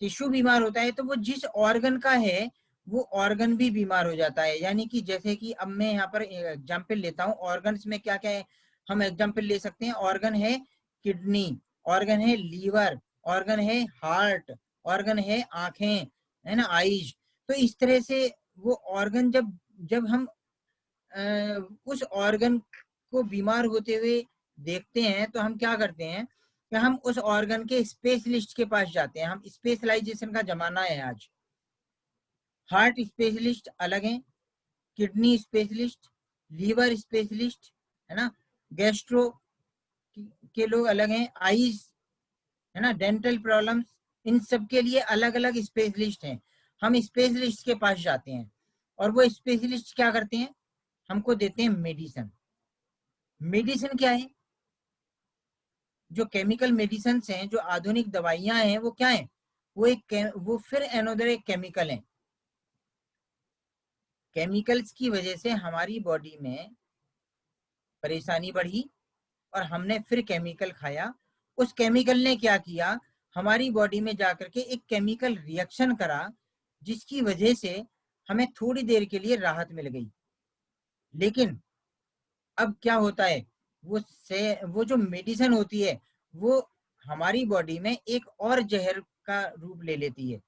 टिश्यू बीमार होता है तो वो जिस ऑर्गन का है वो ऑर्गन भी बीमार हो जाता है। यानी कि जैसे कि अब मैं यहाँ पर एग्जाम्पल लेता हूँ, ऑर्गन्स में क्या क्या है हम एग्जाम्पल ले सकते हैं। ऑर्गन है किडनी, ऑर्गन है लीवर, ऑर्गन है हार्ट, ऑर्गन है आंखें, है ना, आईज। तो इस तरह से वो ऑर्गन जब जब हम उस ऑर्गन को बीमार होते हुए देखते हैं तो हम क्या करते हैं कि हम उस ऑर्गन के स्पेशलिस्ट के पास जाते हैं। हम स्पेशलाइजेशन का जमाना है आज। हार्ट स्पेशलिस्ट अलग हैं, किडनी स्पेशलिस्ट, लीवर स्पेशलिस्ट, है ना, गैस्ट्रो के लोग अलग हैं, आईज, है ना, डेंटल प्रॉब्लम्स, इन सब के लिए अलग अलग स्पेशलिस्ट हैं। हम स्पेशलिस्ट के पास जाते हैं और वो स्पेशलिस्ट क्या करते हैं, हमको देते हैं मेडिसिन। मेडिसिन क्या है, जो केमिकल मेडिसिन हैं, जो आधुनिक दवाइयां हैं, वो क्या है, वो फिर अनदर एक केमिकल है। केमिकल्स की वजह से हमारी बॉडी में परेशानी बढ़ी और हमने फिर केमिकल खाया। उस केमिकल ने क्या किया, हमारी बॉडी में जाकर के एक केमिकल रिएक्शन करा, जिसकी वजह से हमें थोड़ी देर के लिए राहत मिल गई। लेकिन अब क्या होता है, वो जो मेडिसिन होती है वो हमारी बॉडी में एक और जहर का रूप ले लेती है।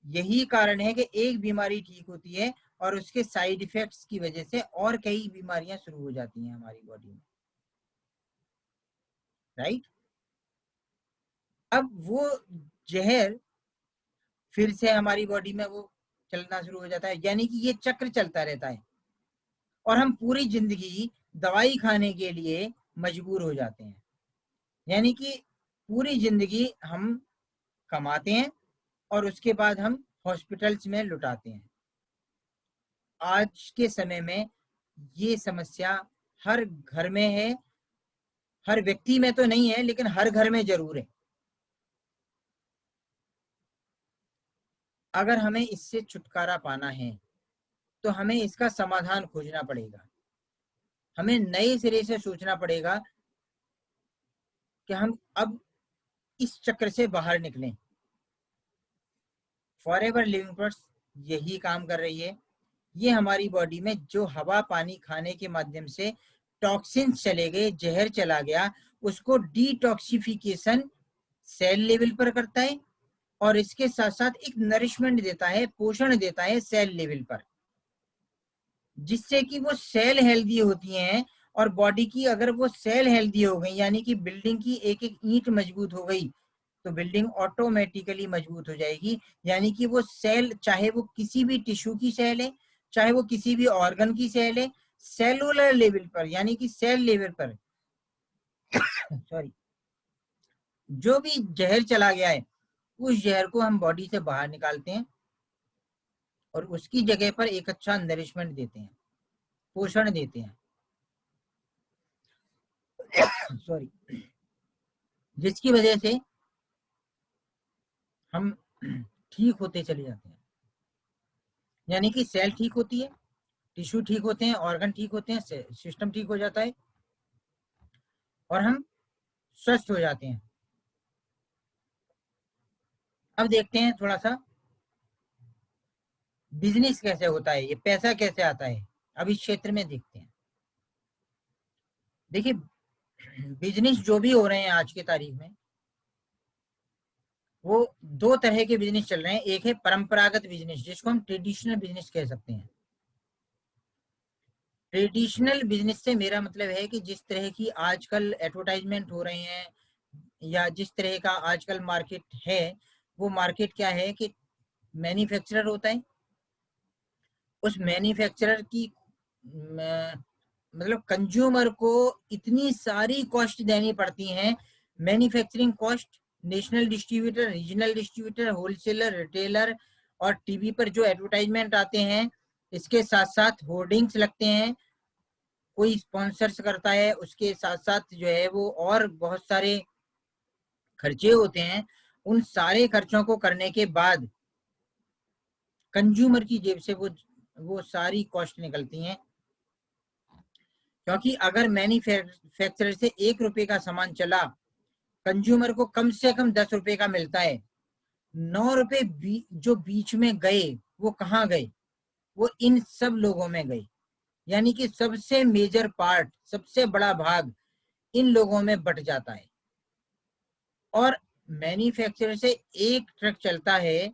यही कारण है कि एक बीमारी ठीक होती है और उसके साइड इफेक्ट्स की वजह से और कई बीमारियां शुरू हो जाती हैं हमारी बॉडी में, राइट। अब वो जहर फिर से हमारी बॉडी में वो चलना शुरू हो जाता है, यानी कि ये चक्र चलता रहता है और हम पूरी जिंदगी दवाई खाने के लिए मजबूर हो जाते हैं। यानी कि पूरी जिंदगी हम कमाते हैं और उसके बाद हम हॉस्पिटल्स में लुटाते हैं। आज के समय में ये समस्या हर घर में है, हर व्यक्ति में तो नहीं है लेकिन हर घर में जरूर है। अगर हमें इससे छुटकारा पाना है तो हमें इसका समाधान खोजना पड़ेगा। हमें नए सिरे से सोचना पड़ेगा कि हम अब इस चक्र से बाहर निकलें। फॉरएवर लिविंग प्रोडक्ट्स यही काम कर रही है। ये हमारी बॉडी में जो हवा पानी खाने के माध्यम से टॉक्सिन्स चले गए, जहर चला गया, उसको डिटॉक्सिफिकेशन सेल लेवल पर करता है और इसके साथ साथ एक नरिशमेंट देता है, पोषण देता है सेल लेवल पर, जिससे कि वो सेल हेल्दी होती हैं। और बॉडी की अगर वो सेल हेल्दी हो गई, यानी कि बिल्डिंग की एक एक ईंट मजबूत हो गई, तो बिल्डिंग ऑटोमेटिकली मजबूत हो जाएगी। यानी कि वो सेल, चाहे वो किसी भी टिश्यू की सेल है, चाहे वो किसी भी ऑर्गन की सेल है, सेलुलर लेवल पर यानी कि सेल लेवल पर सॉरी, जो भी जहर चला गया है उस जहर को हम बॉडी से बाहर निकालते हैं और उसकी जगह पर एक अच्छा नरिशमेंट देते हैं, पोषण देते हैं, सॉरी, जिसकी वजह से हम ठीक होते चले जाते हैं। यानी कि सेल ठीक होती है, टिश्यू ठीक होते हैं, ऑर्गन ठीक होते हैं, सिस्टम ठीक हो जाता है और हम स्वस्थ हो जाते हैं। अब देखते हैं थोड़ा सा बिजनेस कैसे होता है, ये पैसा कैसे आता है, अब इस क्षेत्र में देखते हैं। देखिए, बिजनेस जो भी हो रहे हैं आज की तारीख में, वो दो तरह के बिजनेस चल रहे हैं। एक है परंपरागत बिजनेस, जिसको हम ट्रेडिशनल बिजनेस कह सकते हैं। ट्रेडिशनल बिजनेस से मेरा मतलब है कि जिस तरह की आजकल एडवर्टाइजमेंट हो रहे हैं या जिस तरह का आजकल मार्केट है, वो मार्केट क्या है कि मैन्युफैक्चरर होता है, उस मैन्युफैक्चरर की मतलब कंज्यूमर को इतनी सारी कॉस्ट देनी पड़ती हैं, manufacturing cost, national distributor, regional distributor, wholesaler, retailer, और टीवी पर जो एडवर्टाइजमेंट आते हैं, इसके साथ साथ होर्डिंग्स लगते हैं, कोई स्पॉन्सर्स करता है, उसके साथ साथ जो है वो और बहुत सारे खर्चे होते हैं। उन सारे खर्चों को करने के बाद कंज्यूमर की जेब से वो सारी कॉस्ट निकलती हैं। क्योंकि अगर मैन्युफैक्चरर से 1 रुपए का सामान चला, कंज्यूमर को कम से कम 10 रुपए का मिलता है। 9 रुपए जो बीच में गए वो कहाँ गए? वो इन सब लोगों में गए। यानी कि सबसे मेजर पार्ट, सबसे बड़ा भाग इन लोगों में बट जाता है। और मैन्युफैक्चरर से एक ट्रक चलता है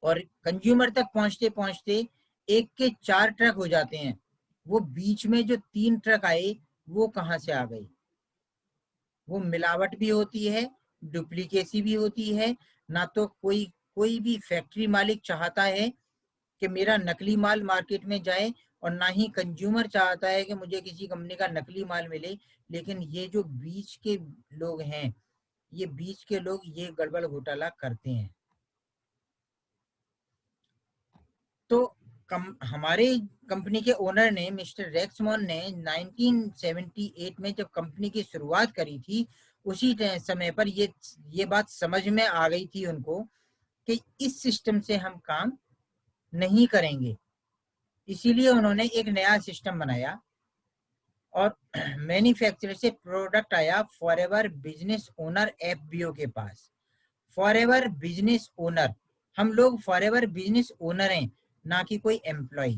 और कंज्यूमर तक पहुंचते पहुंचते एक के 4 ट्रक हो जाते हैं। वो बीच में जो 3 ट्रक आए वो कहां से आ गए? वो मिलावट भी होती है, डुप्लीकेसी भी होती है। ना तो कोई भी फैक्ट्री मालिक चाहता है कि मेरा नकली माल मार्केट में जाए, और ना ही कंज्यूमर चाहता है कि मुझे किसी कंपनी का नकली माल मिले। लेकिन ये जो बीच के लोग हैं, ये बीच के लोग ये गड़बड़ घोटाला करते हैं। तो हमारे कंपनी के ओनर ने, मिस्टर रेक्समोन ने 1978 में जब कंपनी की शुरुआत करी थी, उसी समय पर ये बात समझ में आ गई थी उनको कि इस सिस्टम से हम काम नहीं करेंगे। इसीलिए उन्होंने एक नया सिस्टम बनाया और मैन्युफैक्चरर से प्रोडक्ट आया फॉरएवर बिजनेस ओनर एफबीओ के पास। फॉरएवर बिजनेस ओनर, हम लोग फॉरएवर बिजनेस ओनर हैं, ना कि कोई एम्प्लॉय,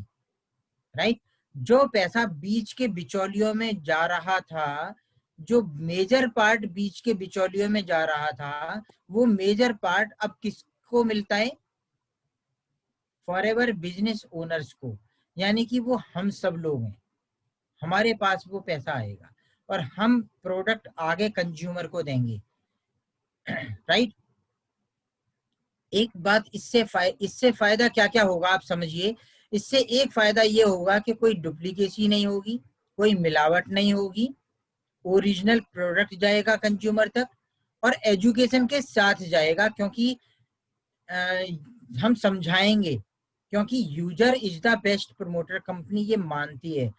राइट। जो पैसा बीच के बिचौलियों में जा रहा था, जो मेजर पार्ट बीच के बिचौलियों में जा रहा था, वो मेजर पार्ट अब किसको मिलता है? फॉरएवर बिजनेस ओनर्स को। यानी कि वो हम सब लोग हैं, हमारे पास वो पैसा आएगा और हम प्रोडक्ट आगे कंज्यूमर को देंगे, राइट। एक बात, इससे फायदा क्या क्या होगा आप समझिए। इससे एक फायदा ये होगा कि कोई डुप्लीकेसी नहीं होगी, कोई मिलावट नहीं होगी, ओरिजिनल प्रोडक्ट जाएगा कंज्यूमर तक, और एजुकेशन के साथ जाएगा। क्योंकि हम समझाएंगे, क्योंकि user is the best promoter, company ये मानती है।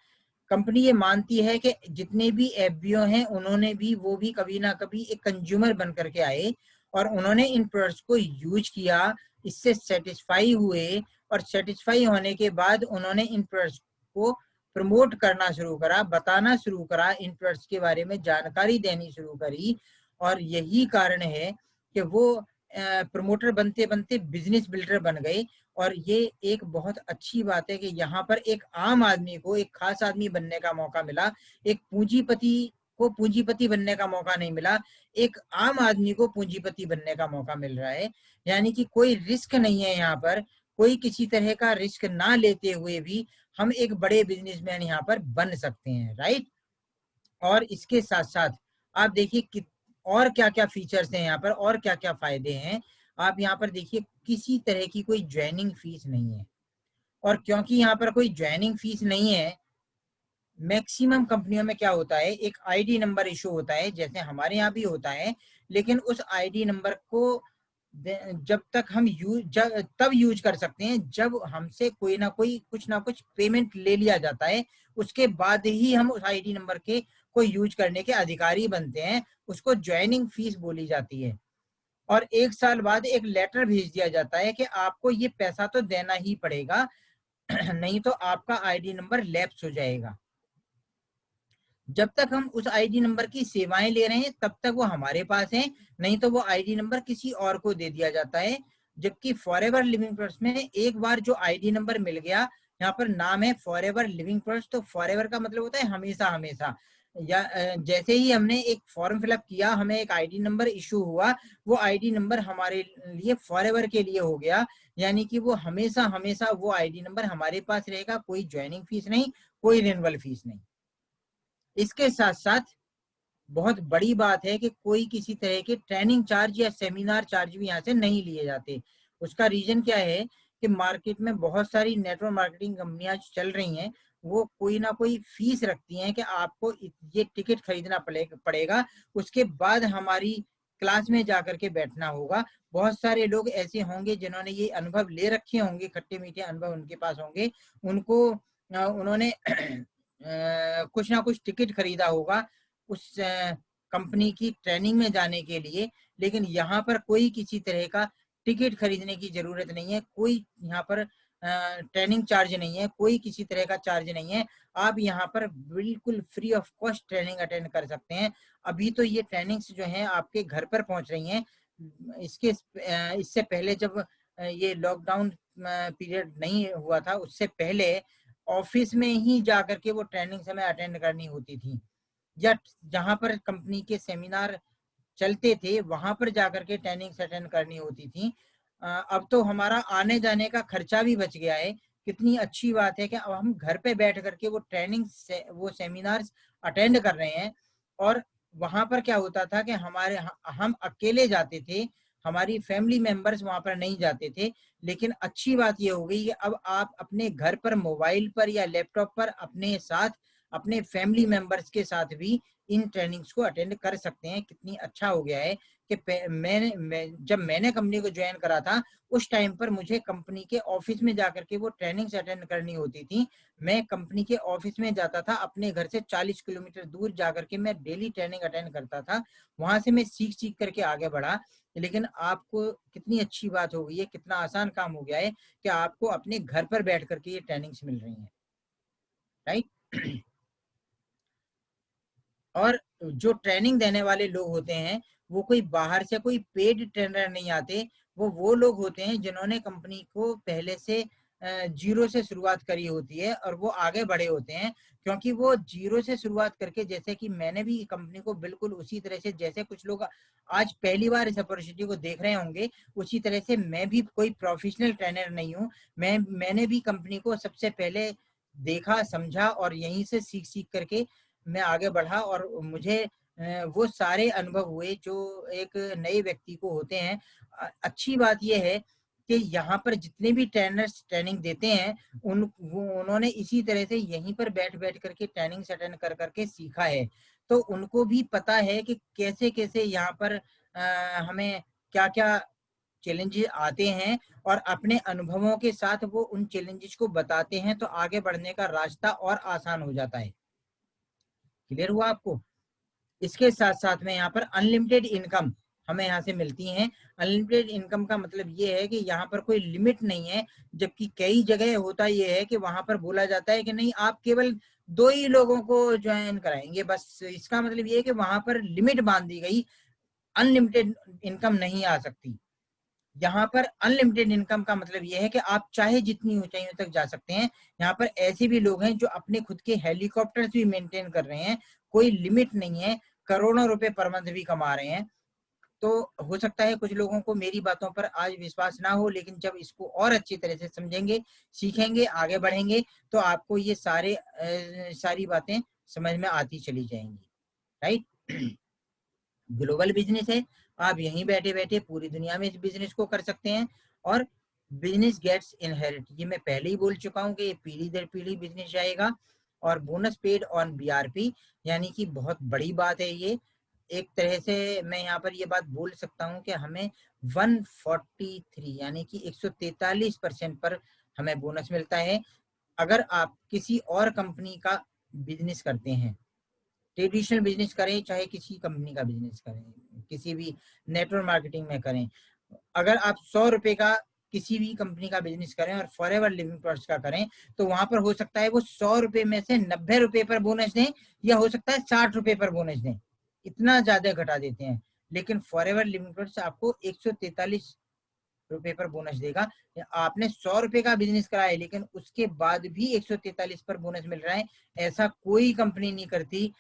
कंपनी ये मानती है कि जितने भी एफबीओ हैं, उन्होंने भी, वो भी कभी ना कभी एक कंज्यूमर बन करके आए और उन्होंने इन प्रोडक्ट्स को यूज किया, इससे सेटिस्फाई हुए, और सेटिस्फाई होने के बाद उन्होंने इन प्रोडक्ट्स को प्रमोट करना शुरू करा, बताना शुरू करा, इन प्रोडक्ट्स के बारे में जानकारी देनी शुरू करी। और यही कारण है कि वो प्रमोटर बनते बनते बिजनेस बिल्डर बन गए। और ये एक बहुत अच्छी बात है कि यहाँ पर एक आम आदमी को एक खास आदमी बनने का मौका मिला, एक पूंजीपति को पूंजीपति बनने का मौका नहीं मिला, एक आम आदमी को पूंजीपति बनने का मौका मिल रहा है। यानी कि कोई रिस्क नहीं है यहाँ पर, कोई किसी तरह का रिस्क ना लेते हुए भी हम एक बड़े बिजनेसमैन यहाँ पर बन सकते हैं, राइट। और इसके साथ साथ आप देखिए कि और क्या क्या फीचर्स हैं यहाँ पर, और क्या क्या फायदे हैं। आप यहाँ पर देखिए, किसी तरह की कोई ज्वाइनिंग फीस नहीं है। और क्योंकि यहाँ पर कोई ज्वाइनिंग फीस नहीं है, मैक्सिमम कंपनियों में क्या होता है, एक आईडी नंबर इशू होता है, जैसे हमारे यहाँ भी होता है। लेकिन उस आईडी नंबर को जब तक हम तब यूज कर सकते हैं जब हमसे कोई ना कोई कुछ ना कुछ पेमेंट ले लिया जाता है। उसके बाद ही हम उस आईडी नंबर के को यूज करने के अधिकारी बनते हैं। उसको ज्वाइनिंग फीस बोली जाती है। और 1 साल बाद एक लेटर भेज दिया जाता है कि आपको ये पैसा तो देना ही पड़ेगा, नहीं तो आपका आईडी नंबर लैप्स हो जाएगा। जब तक हम उस आईडी नंबर की सेवाएं ले रहे हैं तब तक वो हमारे पास है, नहीं तो वो आईडी नंबर किसी और को दे दिया जाता है। जबकि फॉरएवर लिविंग प्रोडक्ट्स में एक बार जो आईडी नंबर मिल गया, यहाँ पर नाम है फॉरएवर लिविंग प्रोडक्ट्स, तो फॉरएवर का मतलब होता है हमेशा हमेशा। या जैसे ही हमने एक फॉर्म फिलअप किया, हमें एक आईडी नंबर इशू हुआ, वो आईडी नंबर हमारे लिए फॉरएवर के लिए हो गया। यानी कि वो हमेशा हमेशा वो आईडी नंबर हमारे पास रहेगा, कोई ज्वाइनिंग फीस नहीं, कोई रिन्यूअल फीस नहीं। इसके साथ साथ बहुत बड़ी बात है कि कोई किसी तरह के ट्रेनिंग चार्ज या सेमिनार चार्ज भी यहाँ से नहीं लिए जाते। उसका रीजन क्या है कि मार्केट में बहुत सारी नेटवर्क मार्केटिंग कंपनियां चल रही हैं, वो कोई ना कोई फीस रखती हैं कि आपको ये टिकट खरीदना पड़ेगा, उसके बाद हमारी क्लास में जाकर के बैठना होगा। बहुत सारे लोग ऐसे होंगे जिन्होंने ये अनुभव ले रखे होंगे, खट्टे मीठे अनुभव उनके पास होंगे, उनको उन्होंने कुछ ना कुछ टिकट खरीदा होगा उस कंपनी की ट्रेनिंग में जाने के लिए। लेकिन यहाँ पर कोई किसी तरह का टिकट खरीदने की जरूरत नहीं है, कोई यहाँ पर ट्रेनिंग चार्ज नहीं है, कोई किसी तरह का चार्ज नहीं है। आप यहाँ पर बिल्कुल free of cost training attend कर सकते हैं। अभी तो ये ट्रेनिंग्स जो हैं आपके घर पर पहुंच रही हैं। इससे पहले जब ये लॉकडाउन पीरियड नहीं हुआ था, उससे पहले ऑफिस में ही जाकर के वो ट्रेनिंग्स हमें अटेंड करनी होती थी, या जहाँ पर कंपनी के सेमिनार चलते थे वहां पर जाकर के ट्रेनिंग्स अटेंड करनी होती थी। अब तो हमारा आने जाने का खर्चा भी बच गया है। कितनी अच्छी बात है कि अब हम घर पे बैठ करके वो ट्रेनिंग से वो सेमिनार्स अटेंड कर रहे हैं। और वहां पर क्या होता था कि हम अकेले जाते थे, हमारी फैमिली मेंबर्स वहां पर नहीं जाते थे। लेकिन अच्छी बात ये हो गई कि अब आप अपने घर पर मोबाइल पर या लैपटॉप पर अपने साथ अपने फैमिली मेंबर्स के साथ भी इन ट्रेनिंग्स को अटेंड कर सकते हैं। कितनी अच्छा हो गया है कि जब मैंने कंपनी को ज्वाइन करा था उस टाइम पर मुझे कंपनी के ऑफिस में जाकर के वो ट्रेनिंग्स अटेंड करनी होती थी। मैं कंपनी के ऑफिस में जाता था, अपने घर से 40 किलोमीटर दूर जाकर के मैं डेली ट्रेनिंग अटेंड करता था। वहां से मैं सीख सीख करके आगे बढ़ा। लेकिन आपको कितनी अच्छी बात हो गई है, कितना आसान काम हो गया है कि आपको अपने घर पर बैठ करके ये ट्रेनिंग्स मिल रही हैं, राइट। और जो ट्रेनिंग देने वाले लोग होते हैं वो कोई बाहर से कोई पेड ट्रेनर नहीं आते, वो लोग होते हैं जिन्होंने कंपनी को पहले से जीरो से शुरुआत करी होती है और वो आगे बढ़े होते हैं। क्योंकि वो जीरो से शुरुआत करके, जैसे कि मैंने भी कंपनी को बिल्कुल उसी तरह से, जैसे कुछ लोग आज पहली बार इस अपॉर्चुनिटी को देख रहे होंगे, उसी तरह से मैं भी कोई प्रोफेशनल ट्रेनर नहीं हूँ। मैंने भी कंपनी को सबसे पहले देखा, समझा और यहीं से सीख सीख करके मैं आगे बढ़ा। और मुझे वो सारे अनुभव हुए जो एक नए व्यक्ति को होते हैं। अच्छी बात यह है कि यहाँ पर जितने भी ट्रेनर्स ट्रेनिंग देते हैं उन्होंने इसी तरह से यहीं पर बैठ बैठ करके ट्रेनिंग अटेंड कर करके सीखा है। तो उनको भी पता है कि कैसे कैसे यहाँ पर हमें क्या क्या चैलेंजेस आते हैं, और अपने अनुभवों के साथ वो उन चैलेंजेस को बताते हैं, तो आगे बढ़ने का रास्ता और आसान हो जाता है। क्लियर हुआ आपको? इसके साथ साथ में यहाँ पर अनलिमिटेड इनकम हमें यहाँ से मिलती हैं। अनलिमिटेड इनकम का मतलब ये है कि यहाँ पर कोई लिमिट नहीं है। जबकि कई जगह होता ये है कि वहां पर बोला जाता है कि नहीं, आप केवल 2 ही लोगों को ज्वाइन कराएंगे बस। इसका मतलब ये है कि वहां पर लिमिट बांध दी गई, अनलिमिटेड इनकम नहीं आ सकती। यहाँ पर अनलिमिटेड इनकम का मतलब यह है कि आप चाहे जितनी ऊंचाइयों तक जा सकते हैं। यहाँ पर ऐसे भी लोग हैं जो अपने खुद के हेलीकॉप्टर्स भी मेंटेन कर रहे हैं, कोई लिमिट नहीं है, करोड़ों रुपए पर मंथ भी कमा रहे हैं। तो हो सकता है कुछ लोगों को मेरी बातों पर आज विश्वास ना हो, लेकिन जब इसको और अच्छी तरह से समझेंगे, सीखेंगे, आगे बढ़ेंगे, तो आपको ये सारी बातें समझ में आती चली जाएंगी, राइट। ग्लोबल बिजनेस है, आप यहीं बैठे बैठे पूरी दुनिया में इस बिजनेस को कर सकते हैं। और बिजनेस गेट्स इनहेरिट, ये मैं पहले ही बोल चुका हूँ कि ये पीढ़ी दर पीढ़ी बिजनेस जाएगा। और बोनस पेड ऑन बीआरपी, यानी कि बहुत बड़ी बात है ये। एक तरह से मैं यहाँ पर ये बात बोल सकता हूँ कि हमें 143 यानी कि 143% पर हमें बोनस मिलता है अगर आप किसी और कंपनी का बिजनेस करते हैं। ट्रेडिशनल बिजनेस करें चाहे किसी कंपनी का बिजनेस करें, किसी भी नेटवर्क मार्केटिंग में करें, अगर आप 100 रुपए का किसी भी कंपनी का बिजनेस करें और फॉरएवर लिविंग प्रोडक्ट्स का करें, तो वहां पर हो सकता है वो 100 रुपए में से 90 रुपए पर बोनस दें, या हो सकता है 60 रुपए पर बोनस दें, इतना ज्यादा घटा देते हैं। लेकिन फॉरएवर लिविंग प्रोडक्ट्स आपको 143 रुपए पर बोनस देगा। आपने 100 रुपए का बिजनेस कराया लेकिन उसके बाद भी 143 पर बोनस मिल रहा है, ऐसा कोई कंपनी नहीं करती।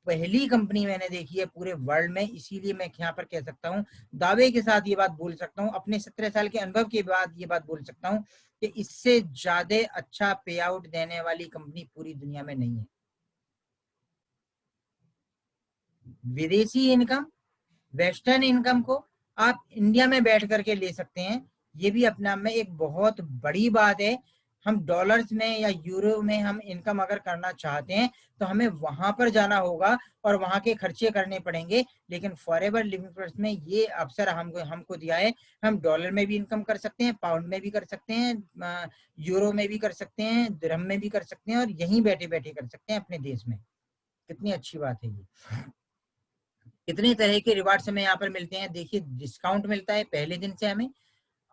पहली कंपनी मैंने देखी है पूरे वर्ल्ड में, इसीलिए मैं यहाँ पर कह सकता हूँ, दावे के साथ ये बात बोल सकता हूँ, अपने 17 साल के अनुभव के बाद ये बात बोल सकता हूँ कि इससे ज्यादा अच्छा पे आउट देने वाली कंपनी पूरी दुनिया में नहीं है। विदेशी इनकम, वेस्टर्न इनकम को आप इंडिया में बैठ करके ले सकते हैं, ये भी अपने आप में एक बहुत बड़ी बात है। हम डॉलर्स में या यूरो में हम इनकम अगर करना चाहते हैं तो हमें वहां पर जाना होगा और वहां के खर्चे करने पड़ेंगे। लेकिन फॉरएवर लिविंग प्रोडक्ट्स में ये अवसर हमको दिया है, हम डॉलर में भी इनकम कर सकते हैं, पाउंड में भी कर सकते हैं, यूरो में भी कर सकते हैं, दिरहम में भी कर सकते हैं, और यहीं बैठे बैठे कर सकते हैं अपने देश में। कितनी अच्छी बात है ये। कितने तरह के रिवार्ड्स हमें यहाँ पर मिलते हैं, देखिए डिस्काउंट मिलता है पहले दिन से हमें,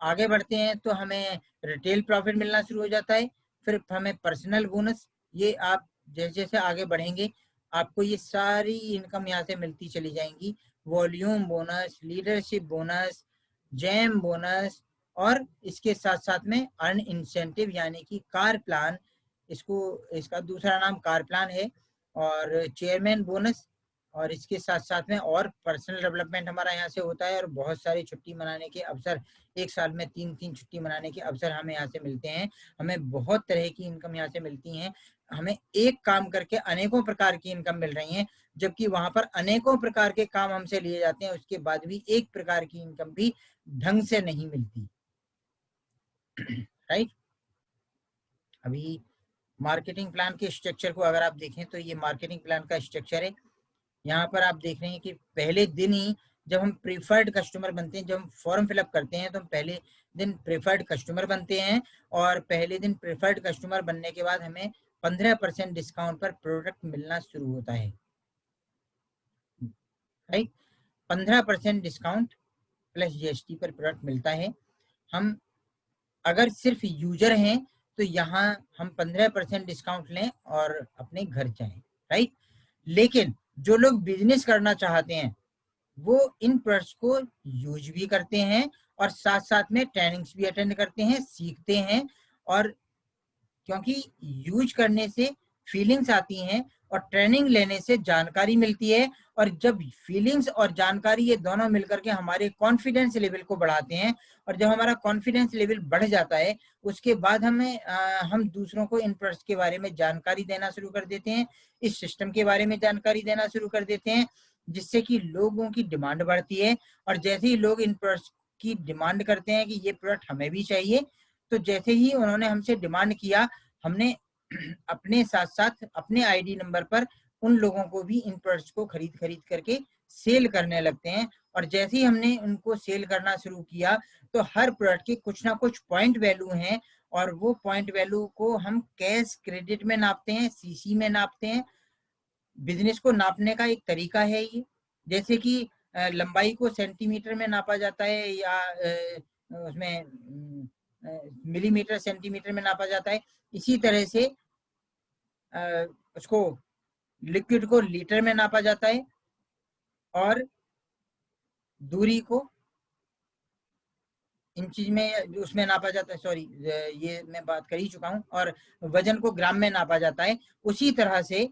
आगे बढ़ते हैं तो हमें रिटेल प्रॉफिट मिलना शुरू हो जाता है, फिर हमें पर्सनल बोनस, ये आप जैसे जैसे आगे बढ़ेंगे आपको ये सारी इनकम यहाँ से मिलती चली जाएंगी। Volume bonus, leadership bonus, jam bonus, और इसके साथ साथ में अर्न इंसेंटिव यानी कि कार प्लान, इसका दूसरा नाम कार प्लान है, और चेयरमैन बोनस, और इसके साथ साथ में और पर्सनल डेवलपमेंट हमारा यहाँ से होता है, और बहुत सारी छुट्टी मनाने के अवसर, एक साल में 3-3 छुट्टी मनाने के अवसर हमें यहाँ से मिलते हैं। हमें बहुत तरह की इनकम यहाँ से मिलती हैं। हमें एक काम करके अनेकों प्रकार की इनकम मिल रही है, जबकि वहां पर अनेकों प्रकार के काम हमसे लिए जाते हैं, उसके बाद भी एक प्रकार की इनकम भी ढंग से नहीं मिलती। राइट। अभी मार्केटिंग प्लान के स्ट्रक्चर को अगर आप देखें तो ये मार्केटिंग प्लान का स्ट्रक्चर है। यहाँ पर आप देख रहे हैं कि पहले दिन ही जब हम प्रीफर्ड कस्टमर बनते हैं, जब हम फॉर्म फिलअप करते हैं तो हम पहले दिन प्रीफर्ड कस्टमर बनते हैं, और पहले दिन प्रीफर्ड कस्टमर बनने के बाद हमें 15% डिस्काउंट पर प्रोडक्ट मिलना शुरू होता है। राइट, 15% डिस्काउंट प्लस जीएसटी पर प्रोडक्ट मिलता है। हम अगर सिर्फ यूजर हैं तो यहाँ हम 15% डिस्काउंट लें और अपने घर जाएं। राइट, लेकिन जो लोग बिजनेस करना चाहते हैं वो इन प्रोडक्ट्स को यूज भी करते हैं, और साथ साथ में ट्रेनिंग्स भी अटेंड करते हैं, सीखते हैं, और क्योंकि यूज करने से फीलिंग्स आती हैं और ट्रेनिंग लेने से जानकारी मिलती है, और जब फीलिंग्स और जानकारी ये दोनों मिलकर के हमारे कॉन्फिडेंस लेवल को बढ़ाते हैं, और जब हमारा कॉन्फिडेंस लेवल बढ़ जाता है उसके बाद हम दूसरों को इन प्रोडक्ट्स के बारे में जानकारी देना शुरू कर देते हैं, इस सिस्टम के बारे में जानकारी देना शुरू कर देते हैं, जिससे कि लोगों की डिमांड बढ़ती है। और जैसे ही लोग इन प्रोडक्ट्स की डिमांड करते हैं कि ये प्रोडक्ट हमें भी चाहिए, तो जैसे ही उन्होंने हमसे डिमांड किया, हमने अपने साथ साथ अपने आईडी नंबर पर उन लोगों को भी इन प्रोडक्ट्स को खरीद करके सेल करने लगते हैं। और जैसे ही हमने उनको सेल करना शुरू किया तो हर प्रोडक्ट के कुछ ना कुछ पॉइंट वैल्यू हैं, और वो पॉइंट वैल्यू को हम कैश क्रेडिट में नापते हैं, सीसी में नापते हैं। बिजनेस को नापने का एक तरीका है ये, जैसे कि लंबाई को सेंटीमीटर में नापा जाता है, या उसमें मिलीमीटर सेंटीमीटर में नापा जाता है, इसी तरह से उसको लिक्विड को लीटर में नापा जाता है, और दूरी को इंच में उसमें नापा जाता है, सॉरी ये मैं बात कर ही चुका हूं, और वजन को ग्राम में नापा जाता है। उसी तरह से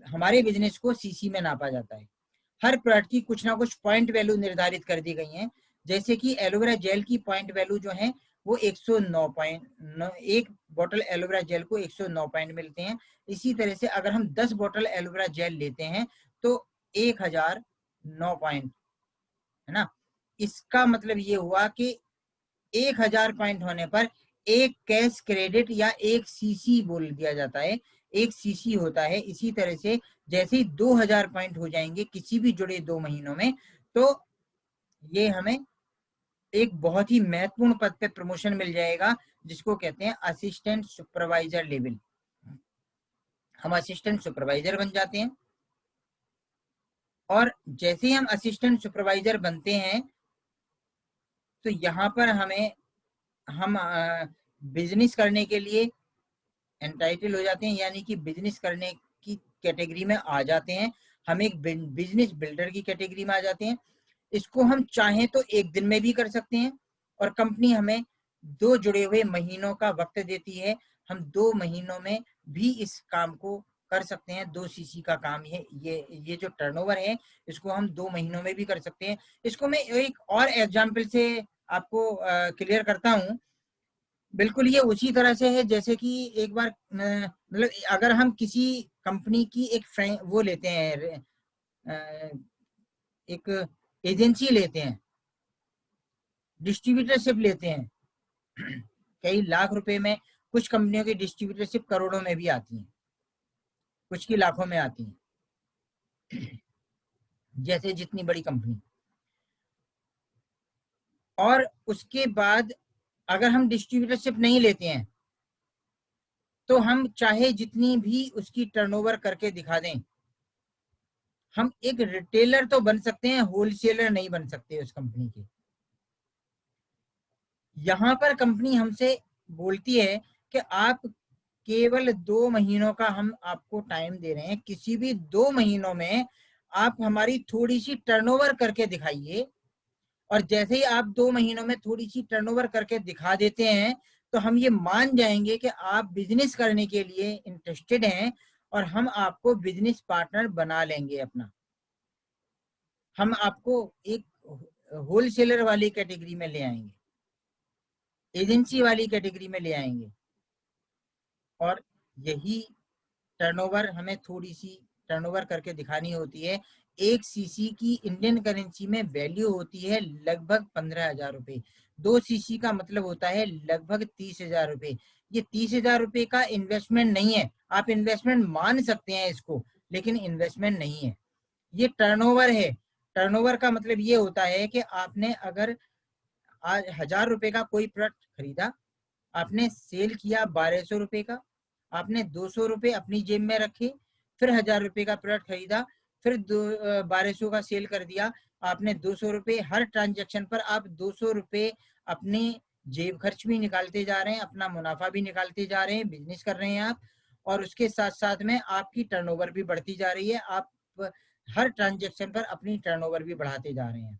हमारे बिजनेस को सीसी में नापा जाता है। हर प्रोडक्ट की कुछ ना कुछ पॉइंट वैल्यू निर्धारित कर दी गई हैं, जैसे कि एलोवेरा जेल की पॉइंट वैल्यू जो है वो 109 पॉइंट, एक बोतल एलोवेरा जेल को 109 पॉइंट मिलते हैं। इसी तरह से अगर हम 10 बोतल एलोवेरा जेल लेते हैं तो 1009 पॉइंट, है ना। इसका मतलब ये हुआ कि 1000 पॉइंट होने पर एक कैश क्रेडिट या एक सीसी बोल दिया जाता है, एक सीसी होता है। इसी तरह से जैसे ही 2000 पॉइंट हो जाएंगे किसी भी जुड़े 2 महीनों में, तो ये हमें एक बहुत ही महत्वपूर्ण पद पे प्रमोशन मिल जाएगा, जिसको कहते हैं असिस्टेंट सुपरवाइजर लेवल। हम असिस्टेंट सुपरवाइजर बन जाते हैं, और जैसे ही हम असिस्टेंट सुपरवाइजर बनते हैं तो यहाँ पर हम बिजनेस करने के लिए एंटाइटल हो जाते हैं, यानी कि बिजनेस करने की कैटेगरी में आ जाते हैं। हम एक बिजनेस बिल्डर की कैटेगरी में आ जाते हैं। इसको हम चाहें तो एक दिन में भी कर सकते हैं, और कंपनी हमें 2 जुड़े हुए महीनों का वक्त देती है, हम 2 महीनों में भी इस काम को कर सकते हैं। 2 सीसी का काम है ये जो टर्नओवर है इसको हम 2 महीनों में भी कर सकते हैं। इसको मैं एक और एग्जांपल से आपको क्लियर करता हूं। बिल्कुल ये उसी तरह से है जैसे कि एक बार मतलब अगर हम किसी कंपनी की एक वो लेते हैं, एक एजेंसी लेते हैं, डिस्ट्रीब्यूटरशिप लेते हैं, कई लाख रुपए में, कुछ कंपनियों की डिस्ट्रीब्यूटरशिप करोड़ों में भी आती है, कुछ की लाखों में आती है, जैसे जितनी बड़ी कंपनी। और उसके बाद अगर हम डिस्ट्रीब्यूटरशिप नहीं लेते हैं तो हम चाहे जितनी भी उसकी टर्नओवर करके दिखा दें, हम एक रिटेलर तो बन सकते हैं, होलसेलर नहीं बन सकते उस कंपनी के। यहाँ पर कंपनी हमसे बोलती है कि आप केवल 2 महीनों का हम आपको टाइम दे रहे हैं, किसी भी 2 महीनों में आप हमारी थोड़ी सी टर्नओवर करके दिखाइए, और जैसे ही आप 2 महीनों में थोड़ी सी टर्नओवर करके दिखा देते हैं तो हम ये मान जाएंगे कि आप बिजनेस करने के लिए इंटरेस्टेड हैं, और हम आपको बिजनेस पार्टनर बना लेंगे अपना। हम आपको एक होलसेलर वाली कैटेगरी में ले आएंगे, एजेंसी वाली कैटेगरी में ले आएंगे, और यही टर्नओवर हमें थोड़ी सी टर्नओवर करके दिखानी होती है। एक सीसी की इंडियन करेंसी में वैल्यू होती है लगभग 15,000 रुपए। 2 सीसी का मतलब होता है लगभग 30,000 रुपए। ये 30,000 रुपए का इन्वेस्टमेंट नहीं है, आप इन्वेस्टमेंट मान सकते हैं इसको, लेकिन इन्वेस्टमेंट नहीं है, ये टर्नओवर है। टर्नओवर का मतलब ये होता है कि आपने अगर आज 1,000 रुपए का कोई प्रोडक्ट खरीदा, आपने सेल किया 1,200 रुपए का, आपने 200 रुपए अपनी जेब में रखे, फिर 1,000 रुपए का प्रोडक्ट खरीदा, फिर 1,200 का सेल कर दिया, आपने 200 रुपए हर ट्रांजेक्शन पर आप 200 रुपए अपने जेब खर्च भी निकालते जा रहे हैं, अपना मुनाफा भी निकालते जा रहे हैं, बिजनेस कर रहे हैं आप, और उसके साथ साथ में आपकी टर्नओवर भी बढ़ती जा रही है, आप हर ट्रांजेक्शन पर अपनी टर्नओवर भी बढ़ाते जा रहे हैं।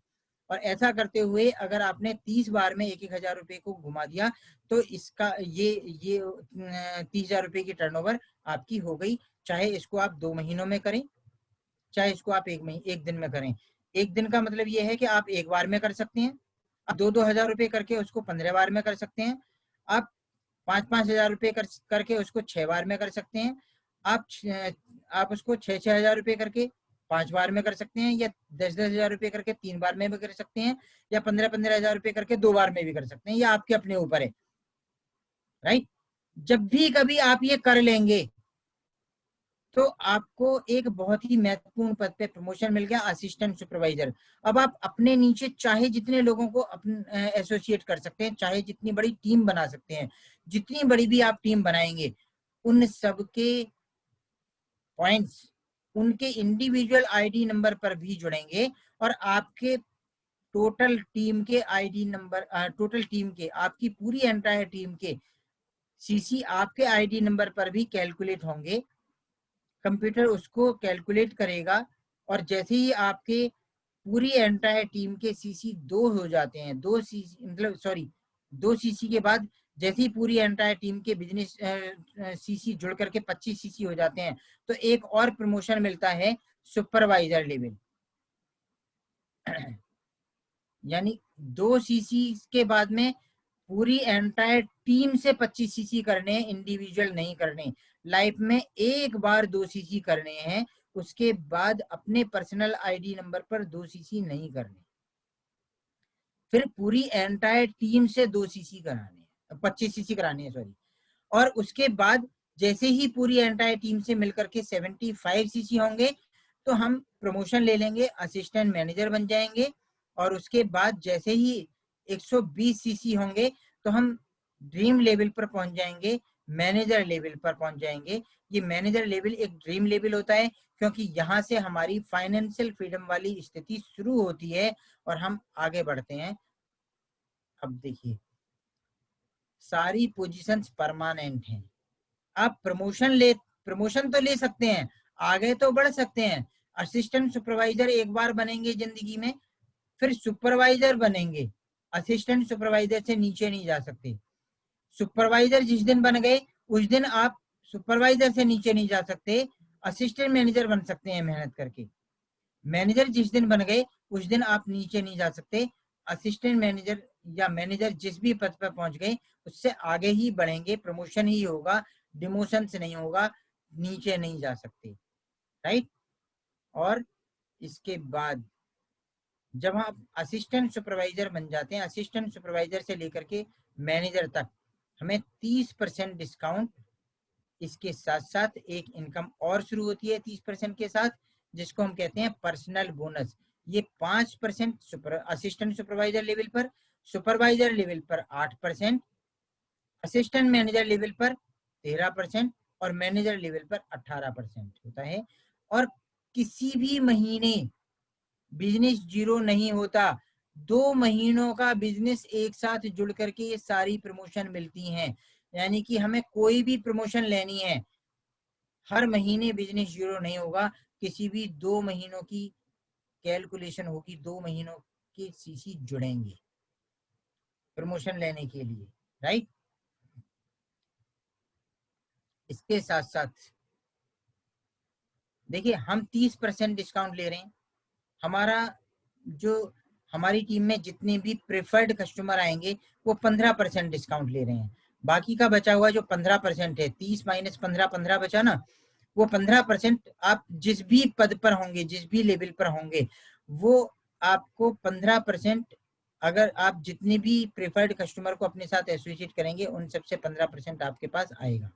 और ऐसा करते हुए अगर आपने 30 बार में 1,000 रुपए को घुमा दिया तो इसका ये 30,000 रुपए की टर्नओवर आपकी हो गई। चाहे इसको आप 2 महीनों में करें, चाहे इसको आप एक दिन में करें। एक दिन का मतलब ये है कि आप एक बार में कर सकते हैं, आप 2,000 रुपए करके उसको 15 बार में कर सकते हैं, आप 5,000 रुपए करके उसको 6 बार में कर सकते हैं, आप उसको 6,000 रुपए करके 5 बार में कर सकते हैं, या 10,000 रुपए करके 3 बार में भी कर सकते हैं, या 15,000 रुपए करके 2 बार में भी कर सकते हैं, या आपके अपने ऊपर है। राइट, जब भी कभी आप ये कर लेंगे तो आपको एक बहुत ही महत्वपूर्ण पद पे प्रमोशन मिल गया, असिस्टेंट सुपरवाइजर। अब आप अपने नीचे चाहे जितने लोगों को एसोसिएट कर सकते हैं, चाहे जितनी बड़ी टीम बना सकते हैं, जितनी बड़ी भी आप टीम बनाएंगे उन सबके पॉइंट्स उनके इंडिविजुअल आईडी नंबर पर भी जुड़ेंगे, और आपके टोटल टीम के आईडी नंबर, टोटल टीम के, आपकी पूरी एंटायर टीम के सीसी आपके आईडी नंबर पर भी कैलकुलेट होंगे। कंप्यूटर उसको कैलकुलेट करेगा, और जैसे ही आपके पूरी एंटायर टीम के सीसी 2 हो जाते हैं, 2 सीसी मतलब सॉरी 2 सीसी के बाद जैसे ही पूरी एंटायर टीम के बिजनेस सीसी जुड़ करके 25 सीसी हो जाते हैं तो एक और प्रमोशन मिलता है, सुपरवाइजर लेवल। यानी 2 सीसी के बाद में पूरी एंटायर टीम से 25 सीसी करने, इंडिविजुअल नहीं करने, लाइफ में एक बार 2 सीसी करने हैं, उसके बाद अपने पर्सनल आईडी नंबर पर 2 सीसी नहीं करने, फिर पूरी एंटायर टीम से 2 सीसी कराने, 25 सीसी कराने हैं सॉरी, और उसके बाद जैसे ही पूरी एंटायर टीम से मिलकर के 75 सीसी होंगे तो हम प्रमोशन ले लेंगे, असिस्टेंट मैनेजर बन जाएंगे, और उसके बाद जैसे ही 120 सीसी होंगे तो हम ड्रीम लेवल पर पहुंच जाएंगे, मैनेजर लेवल पर पहुंच जाएंगे। ये मैनेजर लेवल एक ड्रीम लेवल होता है क्योंकि यहाँ से हमारी फाइनेंशियल फ्रीडम वाली स्थिति शुरू होती है और हम आगे बढ़ते हैं। अब देखिए, सारी पोजीशंस परमानेंट हैं, आप प्रमोशन तो ले सकते हैं, आगे तो बढ़ सकते हैं। असिस्टेंट सुपरवाइजर एक बार बनेंगे जिंदगी में, फिर सुपरवाइजर बनेंगे, असिस्टेंट सुपरवाइजर से नीचे नहीं जा सकते। सुपरवाइजर जिस दिन बन गए उस दिन आप सुपरवाइजर से नीचे नहीं जा सकते, असिस्टेंट मैनेजर बन सकते हैं मेहनत करके। मैनेजर जिस दिन बन गए उस दिन आप नीचे नहीं जा सकते, असिस्टेंट मैनेजर या मैनेजर जिस भी पद पर पहुंच गए उससे आगे ही बढ़ेंगे, प्रमोशन ही होगा, डिमोशन से नहीं होगा, नीचे नहीं जा सकते। राइट, और इसके बाद जब आप असिस्टेंट सुपरवाइजर बन जाते हैं, असिस्टेंट सुपरवाइजर से लेकर के मैनेजर तक हमें 30% डिस्काउंट, इसके साथ साथ एक इनकम और शुरू होती है 30% के साथ, जिसको हम कहते हैं पर्सनल बोनस। ये 5% असिस्टेंट सुपरवाइजर लेवल पर, सुपरवाइजर लेवल पर 8%, असिस्टेंट मैनेजर लेवल पर 13% और मैनेजर लेवल पर 18% होता है। और किसी भी महीने बिजनेस जीरो नहीं होता, 2 महीनों का बिजनेस एक साथ जुड़ करके ये सारी प्रमोशन मिलती हैं। यानी कि हमें कोई भी प्रमोशन लेनी है, हर महीने बिजनेस जीरो नहीं होगा, किसी भी 2 महीनों की कैलकुलेशन होगी, 2 महीनों के सीसी जुड़ेंगे प्रमोशन लेने के लिए, राइट। इसके साथ साथ देखिए हम 30% डिस्काउंट ले रहे हैं। हमारा जो हमारी टीम में जितने भी प्रेफर्ड कस्टमर आएंगे वो 15% डिस्काउंट ले रहे हैं। बाकी का बचा हुआ जो 15% है, 30 माइनस 15, 15 बचा ना, वो 15% आप जिस भी पद पर होंगे, जिस भी लेवल पर होंगे, वो आपको 15%, अगर आप जितने भी प्रेफर्ड कस्टमर को अपने साथ एसोसिएट करेंगे उन सबसे 15% आपके पास आएगा,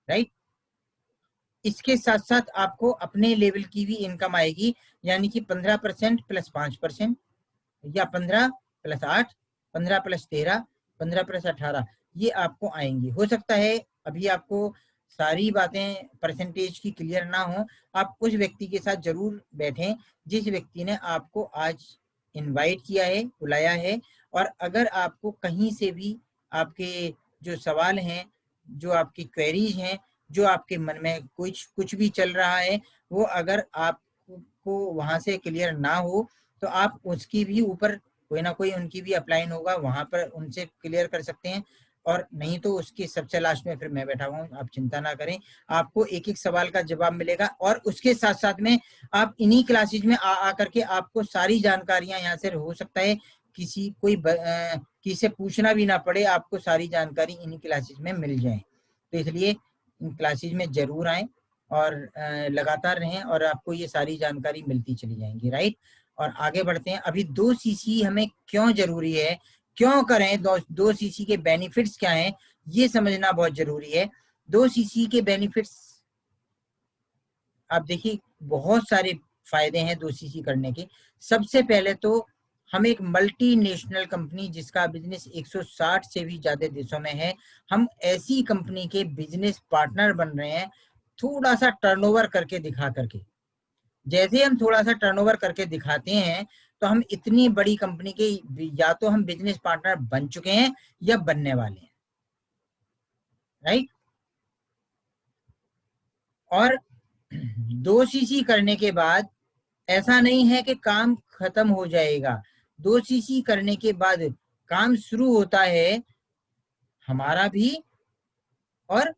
राइट। इसके साथ साथ आपको अपने लेवल की भी इनकम आएगी, यानी कि 15% प्लस 5%, या 15 प्लस 8, 15 प्लस 13, 15 प्लस 18, ये आपको आएंगी। हो सकता है अभी आपको सारी बातें परसेंटेज की क्लियर ना हो, आप उस व्यक्ति के साथ जरूर बैठें जिस व्यक्ति ने आपको आज इनवाइट किया है, बुलाया है। और अगर आपको कहीं से भी आपके जो सवाल हैं, जो आपकी क्वेरीज हैं, जो आपके मन में कुछ भी चल रहा है, वो अगर आपको वहां से क्लियर ना हो तो आप उसकी भी ऊपर कोई ना कोई उनकी भी अपलाइन होगा, वहां पर उनसे क्लियर कर सकते हैं। और नहीं तो उसकी सबसे लास्ट में फिर मैं बैठा हूँ, आप चिंता ना करें, आपको एक एक सवाल का जवाब मिलेगा। और उसके साथ साथ में आप इन्हीं क्लासेज में आ करके आपको सारी जानकारियां यहाँ से हो सकता है किसी से पूछना भी ना पड़े, आपको सारी जानकारी इन्हीं क्लासेज में मिल जाए। तो इसलिए इन क्लासेज में जरूर आए और लगातार रहें और आपको ये सारी जानकारी मिलती चली जाएंगी, राइट। और आगे बढ़ते हैं। अभी 2 सीसी हमें क्यों जरूरी है, क्यों करें, 2 सीसी के बेनिफिट्स क्या हैं, ये समझना बहुत जरूरी है। 2 सीसी के बेनिफिट्स आप देखिए, बहुत सारे फायदे हैं 2 सीसी करने के। सबसे पहले तो हम एक मल्टीनेशनल कंपनी जिसका बिजनेस 160 से भी ज्यादा देशों में है, हम ऐसी कंपनी के बिजनेस पार्टनर बन रहे हैं थोड़ा सा टर्नओवर करके दिखा करके। जैसे हम थोड़ा सा टर्नओवर करके दिखाते हैं तो हम इतनी बड़ी कंपनी के या तो हम बिजनेस पार्टनर बन चुके हैं या बनने वाले हैं, राइट। और 2 सीसी करने के बाद ऐसा नहीं है कि काम खत्म हो जाएगा। 2 सीसी करने के बाद काम शुरू होता है हमारा भी और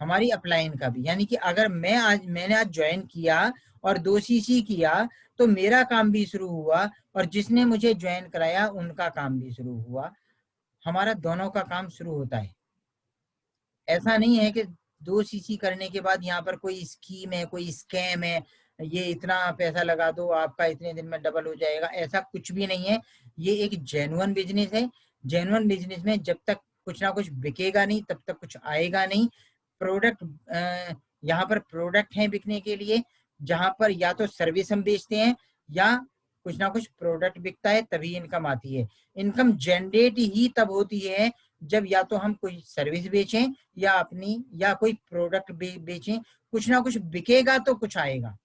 हमारी अपलाइन का भी। यानी कि अगर मैंने आज ज्वाइन किया और 2 सीसी किया तो मेरा काम भी शुरू हुआ और जिसने मुझे ज्वाइन कराया उनका काम भी शुरू हुआ, हमारा दोनों का काम शुरू होता है। ऐसा नहीं है कि 2 सीसी करने के बाद यहाँ पर कोई स्कीम है, कोई स्कैम है, ये इतना पैसा लगा दो आपका इतने दिन में डबल हो जाएगा, ऐसा कुछ भी नहीं है। ये एक जेन्युइन बिजनेस है। जेन्युइन बिजनेस में जब तक कुछ ना कुछ बिकेगा नहीं तब तक कुछ आएगा नहीं। प्रोडक्ट यहाँ पर प्रोडक्ट है बिकने के लिए, जहां पर या तो सर्विस हम बेचते हैं या कुछ ना कुछ प्रोडक्ट बिकता है, तभी इनकम आती है। इनकम जनरेट ही तब होती है जब या तो हम कोई सर्विस बेचें या अपनी या कोई प्रोडक्ट बेचें। कुछ ना कुछ बिकेगा तो कुछ आएगा,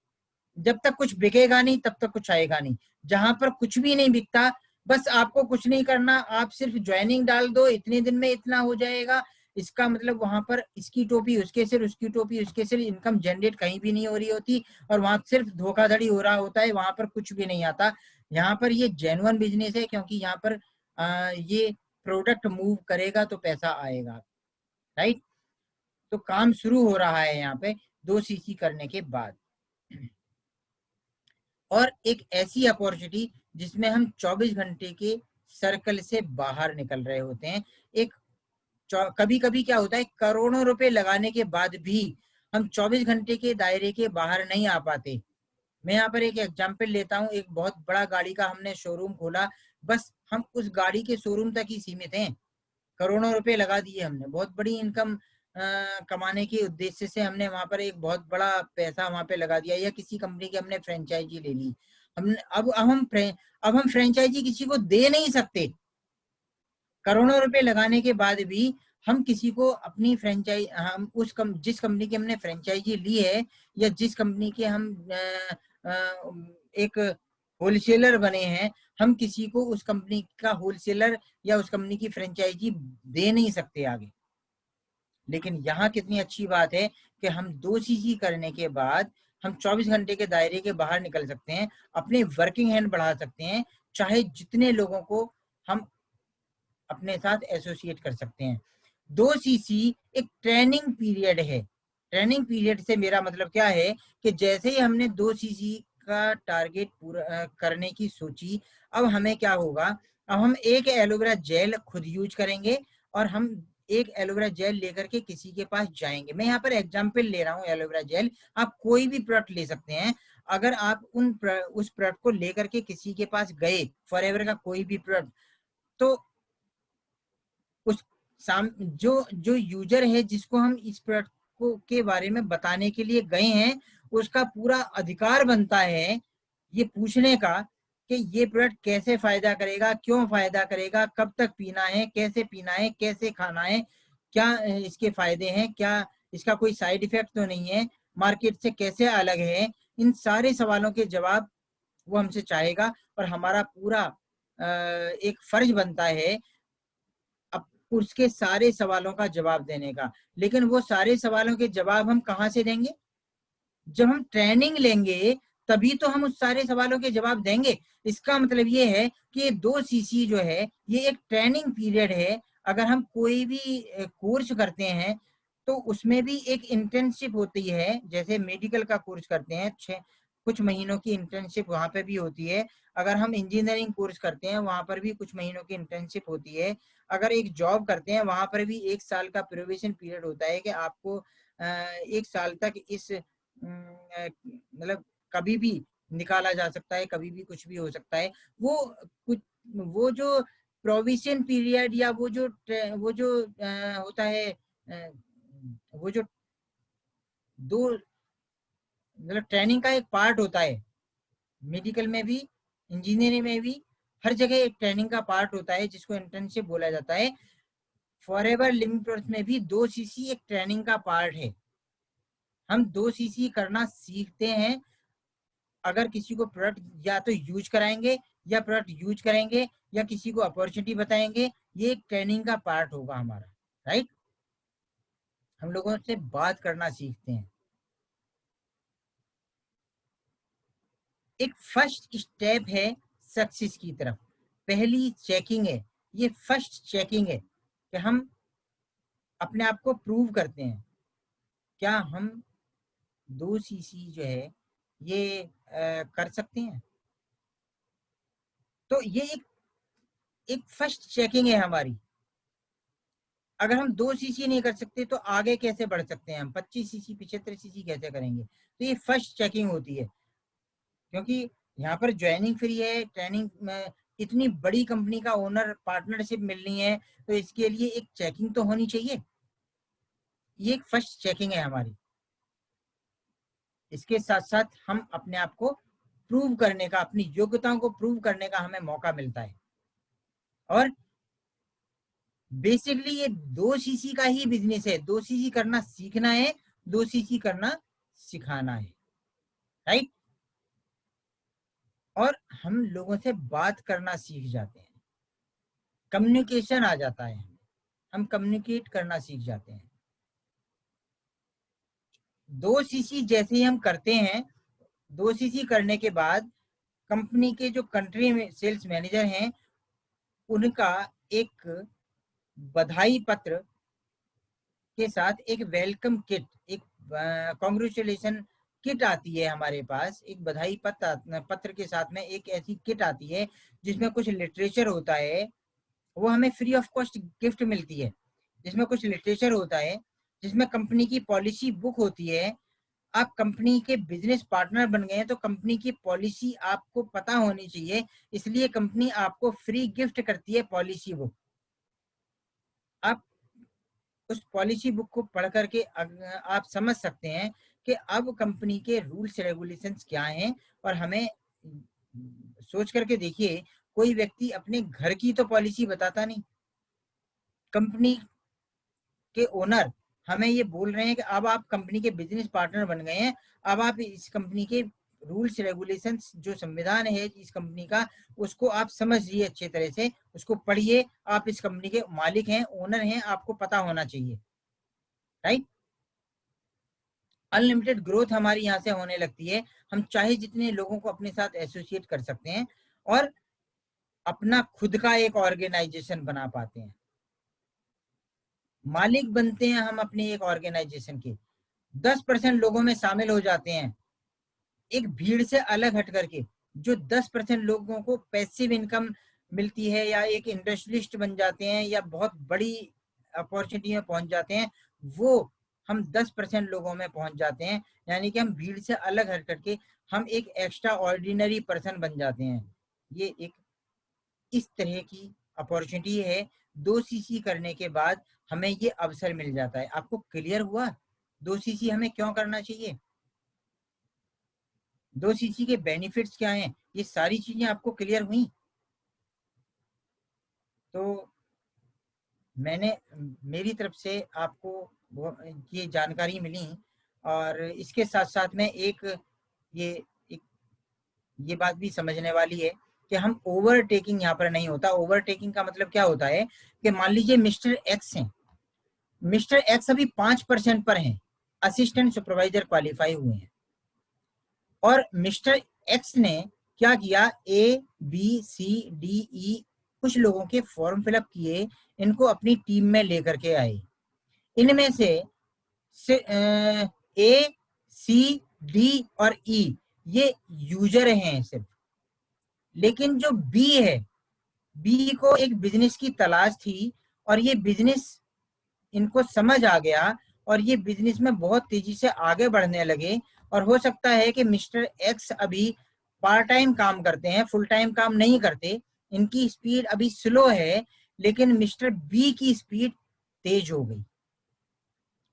जब तक कुछ बिकेगा नहीं तब तक कुछ आएगा नहीं। जहां पर कुछ भी नहीं बिकता, बस आपको कुछ नहीं करना, आप सिर्फ ज्वाइनिंग डाल दो, इतने दिन में इतना हो जाएगा, इसका मतलब वहां पर इसकी टोपी उसके सिर, उसकी टोपी उसके सिर, इनकम जनरेट कहीं भी नहीं हो रही होती और वहां सिर्फ धोखाधड़ी हो रहा होता है, वहां पर कुछ भी नहीं आता। यहाँ पर ये जेन्युइन बिजनेस है क्योंकि यहाँ पर ये प्रोडक्ट मूव करेगा तो पैसा आएगा, राइट। तो काम शुरू हो रहा है यहाँ पे 2 सीसी करने के बाद। और एक ऐसी अपॉर्चुनिटी जिसमें हम 24 घंटे के सर्कल से बाहर निकल रहे होते हैं। एक कभी कभी क्या होता है, करोड़ों रुपए लगाने के बाद भी हम 24 घंटे के दायरे के बाहर नहीं आ पाते। मैं यहाँ पर एक एग्जाम्पल लेता हूँ। एक बहुत बड़ा गाड़ी का हमने शोरूम खोला, बस हम उस गाड़ी के शोरूम तक ही सीमित हैं। करोड़ों रुपए लगा दिए हमने, बहुत बड़ी इनकम कमाने के उद्देश्य से हमने वहां पर एक बहुत बड़ा पैसा वहां पे लगा दिया, या किसी कंपनी की हमने फ्रेंचाइजी ले ली। हमने अब हम फ्रेंचाइजी किसी को दे नहीं सकते। करोड़ों रुपए लगाने के बाद भी हम किसी को अपनी फ्रेंचाइज, हम जिस कंपनी की हमने फ्रेंचाइजी ली है या जिस कंपनी के हम एक होलसेलर बने हैं, हम किसी को उस कंपनी का होलसेलर या उस कंपनी की फ्रेंचाइजी दे नहीं सकते आगे। लेकिन यहाँ कितनी अच्छी बात है कि हम 2 सीसी करने के बाद हम 24 घंटे के दायरे के बाहर निकल सकते हैं, अपने वर्किंग हैंड बढ़ा सकते हैं, चाहे जितने लोगों को हम अपने साथ एसोसिएट कर सकते हैं। 2 सीसी एक ट्रेनिंग पीरियड है। ट्रेनिंग पीरियड से मेरा मतलब क्या है कि जैसे ही हमने 2 सीसी का टारगेट पूरा करने की सोची, अब हमें क्या होगा, अब हम एक एलोवेरा जेल खुद यूज करेंगे और हम एक एलोवेरा जेल लेकर के किसी के पास जाएंगे। मैं यहाँ पर एग्जाम्पल ले रहा हूँ एलोवेरा जेल, आप कोई भी प्रोडक्ट ले सकते हैं। अगर आप उस प्रोडक्ट को लेकर के किसी के पास गए, फॉरएवर का कोई भी प्रोडक्ट, तो उस जो यूजर है जिसको हम इस प्रोडक्ट को के बारे में बताने के लिए गए हैं, उसका पूरा अधिकार बनता है ये पूछने का कि ये प्रोडक्ट कैसे फायदा करेगा, क्यों फायदा करेगा, कब तक पीना है, कैसे पीना है, कैसे खाना है, क्या इसके फायदे हैं, क्या इसका कोई साइड इफेक्ट तो नहीं है, मार्केट से कैसे अलग है। इन सारे सवालों के जवाब वो हमसे चाहेगा और हमारा पूरा एक फर्ज बनता है उसके सारे सवालों का जवाब देने का। लेकिन वो सारे सवालों के जवाब हम कहाँ से देंगे? जब हम ट्रेनिंग लेंगे तभी तो हम उस सारे सवालों के जवाब देंगे। इसका मतलब ये है कि 2 सीसी जो है ये एक ट्रेनिंग पीरियड है। अगर हम कोई भी कोर्स करते हैं तो उसमें भी एक इंटर्नशिप होती है, जैसे मेडिकल का कोर्स करते हैं, कुछ महीनों की इंटर्नशिप वहां पे भी होती है। अगर हम इंजीनियरिंग कोर्स करते हैं वहां पर भी कुछ महीनों की इंटर्नशिप होती है। अगर एक जॉब करते हैं वहां पर भी 1 साल का प्रोबेशन पीरियड होता है कि आपको 1 साल तक इस मतलब कभी भी निकाला जा सकता है, कभी भी कुछ भी हो सकता है। वो कुछ वो जो प्रोविजन पीरियड या वो जो होता है, वो जो दो मतलब ट्रेनिंग का एक पार्ट होता है, मेडिकल में भी, इंजीनियरिंग में भी, हर जगह एक ट्रेनिंग का पार्ट होता है जिसको इंटर्नशिप बोला जाता है। फॉरएवर लिविंग प्रोडक्ट्स में भी 2 सीसी एक ट्रेनिंग का पार्ट है। हम 2 सीसी करना सीखते हैं। अगर किसी को प्रोडक्ट या तो यूज कराएंगे या प्रोडक्ट यूज करेंगे या किसी को अपॉर्चुनिटी बताएंगे, ये एक ट्रेनिंग का पार्ट होगा हमारा, राइट। हम लोगों से बात करना सीखते हैं। एक फर्स्ट स्टेप है सक्सेस की तरफ। पहली चेकिंग है, ये फर्स्ट चेकिंग है कि हम अपने आप को प्रूव करते हैं क्या हम 2 सीसी जो है ये कर सकते हैं। तो ये एक फर्स्ट चेकिंग है हमारी। अगर हम 2 सीसी नहीं कर सकते तो आगे कैसे बढ़ सकते हैं हम? 25 सीसी 75 सीसी कैसे करेंगे? तो ये फर्स्ट चेकिंग होती है, क्योंकि यहाँ पर ज्वाइनिंग फ्री है, ट्रेनिंग में इतनी बड़ी कंपनी का ओनर पार्टनरशिप मिलनी है, तो इसके लिए एक चेकिंग तो होनी चाहिए। ये एक फर्स्ट चेकिंग है हमारी। इसके साथ साथ हम अपने आप को प्रूव करने का, अपनी योग्यताओं को प्रूव करने का हमें मौका मिलता है। और बेसिकली ये 2 सीसी का ही बिजनेस है। 2 सीसी करना सीखना है, 2 सीसी करना सिखाना है, राइट। और हम लोगों से बात करना सीख जाते हैं, कम्युनिकेशन आ जाता है, हम कम्युनिकेट करना सीख जाते हैं। 2 सीसी जैसे ही हम करते हैं, 2 सीसी करने के बाद कंपनी के जो कंट्री में सेल्स मैनेजर हैं उनका एक बधाई पत्र के साथ एक वेलकम किट, एक कॉन्ग्रेचुलेशन किट आती है हमारे पास। एक बधाई पत्र के साथ में एक ऐसी किट आती है जिसमें कुछ लिटरेचर होता है, वो हमें फ्री ऑफ कॉस्ट गिफ्ट मिलती है। जिसमें कुछ लिटरेचर होता है, जिसमें कंपनी की पॉलिसी बुक होती है। आप कंपनी के बिजनेस पार्टनर बन गए हैं तो कंपनी की पॉलिसी आपको पता होनी चाहिए, इसलिए कंपनी आपको फ्री गिफ्ट करती है पॉलिसी बुक। आप उस पॉलिसी बुक को पढ़ करके आप समझ सकते हैं कि अब कंपनी के रूल्स रेगुलेशंस क्या हैं। और हमें सोच करके देखिए, कोई व्यक्ति अपने घर की तो पॉलिसी बताता नहीं। कंपनी के ओनर हमें ये बोल रहे हैं कि अब आप कंपनी के बिजनेस पार्टनर बन गए हैं, अब आप इस कंपनी के रूल्स रेगुलेशंस, जो संविधान है इस कंपनी का, उसको आप समझिए अच्छे तरह से, उसको पढ़िए। आप इस कंपनी के मालिक हैं, ओनर हैं, आपको पता होना चाहिए, राइट। अनलिमिटेड ग्रोथ हमारी यहाँ से होने लगती है, हम चाहे जितने लोगों को अपने साथ एसोसिएट कर सकते हैं और अपना खुद का एक ऑर्गेनाइजेशन बना पाते हैं, मालिक बनते हैं हम अपने एक ऑर्गेनाइजेशन के। 10% लोगों में शामिल हो जाते हैं, एक भीड़ से अलग हट करके। जो 10% लोगों को पैसिव इनकम मिलती है, या एक इंडस्ट्रियलिस्ट बन जाते हैं, या बहुत बड़ी अपॉर्चुनिटी में पहुंच जाते हैं, वो हम 10% लोगों में पहुंच जाते हैं। यानी कि हम भीड़ से अलग हट करके हम एक एक्स्ट्रा ऑर्डिनरी पर्सन बन जाते हैं। ये एक इस तरह की अपॉर्चुनिटी है। 2 CC करने के बाद हमें ये अवसर मिल जाता है। आपको क्लियर हुआ 2 CC हमें क्यों करना चाहिए, 2 CC के बेनिफिट्स क्या हैं, ये सारी चीजें आपको क्लियर हुई? तो मैंने मेरी तरफ से आपको ये जानकारी मिली, और इसके साथ साथ में एक ये बात भी समझने वाली है कि हम ओवरटेकिंग यहाँ पर नहीं होता। ओवरटेकिंग का मतलब क्या होता है कि मान लीजिए मिस्टर एक्स हैं, मिस्टर एक्स अभी 5% पर हैं, असिस्टेंट सुपरवाइजर क्वालिफाई हुए हैं, और मिस्टर एक्स ने क्या किया, ABCDE कुछ लोगों के फॉर्म फिलअप किए, इनको अपनी टीम में लेकर के आए। इनमें से A, C, D और E ये यूजर हैं सिर्फ, लेकिन जो बी है, बी को एक बिजनेस की तलाश थी, और ये बिजनेस इनको समझ आ गया, और ये बिजनेस में बहुत तेजी से आगे बढ़ने लगे। और हो सकता है कि मिस्टर एक्स अभी पार्ट टाइम काम करते हैं, फुल टाइम काम नहीं करते, इनकी स्पीड अभी स्लो है, लेकिन मिस्टर बी की स्पीड तेज हो गई,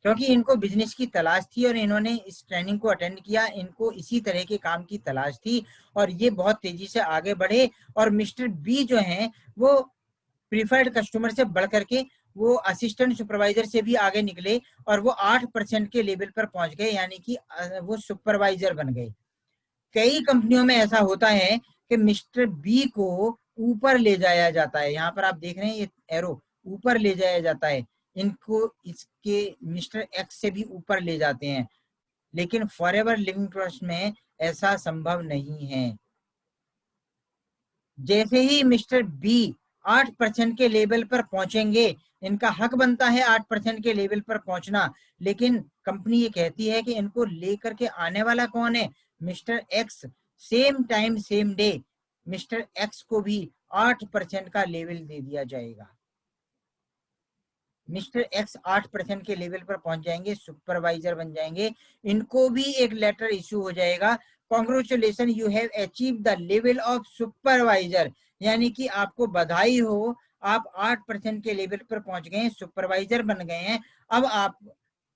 क्योंकि इनको बिजनेस की तलाश थी और इन्होंने इस ट्रेनिंग को अटेंड किया। इनको इसी तरह के काम की तलाश थी, और ये बहुत तेजी से आगे बढ़े। और मिस्टर बी जो हैं वो प्रीफर्ड कस्टमर से बढ़ करके वो असिस्टेंट सुपरवाइजर से भी आगे निकले, और वो 8% के लेवल पर पहुंच गए, यानी कि वो सुपरवाइजर बन गए। कई कंपनियों में ऐसा होता है कि मिस्टर बी को ऊपर ले जाया जाता है, यहाँ पर आप देख रहे हैं ये एरो, ऊपर ले जाया जाता है, इनको इसके मिस्टर एक्स से भी ऊपर ले जाते हैं। लेकिन फॉरएवर लिविंग ट्रस्ट में ऐसा संभव नहीं है। जैसे ही मिस्टर बी 8% के लेवल पर पहुंचेंगे, इनका हक बनता है 8% के लेवल पर पहुंचना, लेकिन कंपनी ये कहती है कि इनको लेकर के आने वाला कौन है, mister x. Same time same day mister x को भी 8% का लेवल दे दिया जाएगा। मिस्टर एक्स 8% के लेवल पर पहुंच जाएंगे, सुपरवाइजर बन जाएंगे, इनको भी एक लेटर इश्यू हो जाएगा, congratulation you have achieve the level of supervisor, यानी कि आपको बधाई हो, आप 8% के लेवल पर पहुंच गए हैं, सुपरवाइजर बन गए हैं। अब आप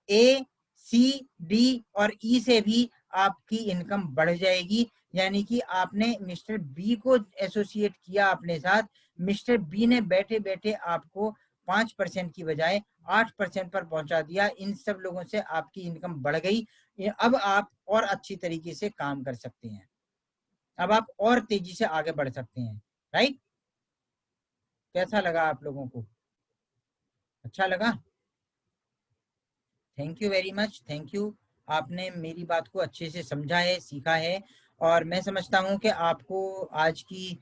A, C, D और E से भी आपकी इनकम बढ़ जाएगी, यानी कि आपने मिस्टर बी को एसोसिएट किया अपने साथ, मिस्टर बी ने बैठे बैठे आपको 5% की बजाय 8% पर पहुंचा दिया। इन सब लोगों से आपकी इनकम बढ़ गई। अब आप और अच्छी तरीके से काम कर सकते हैं, अब आप और तेजी से आगे बढ़ सकते हैं, राइट। कैसा लगा आप लोगों को, अच्छा लगा? Thank you very much, thank you. आपने मेरी बात को अच्छे से समझा है, सीखा है, और मैं समझता हूं कि आपको आज की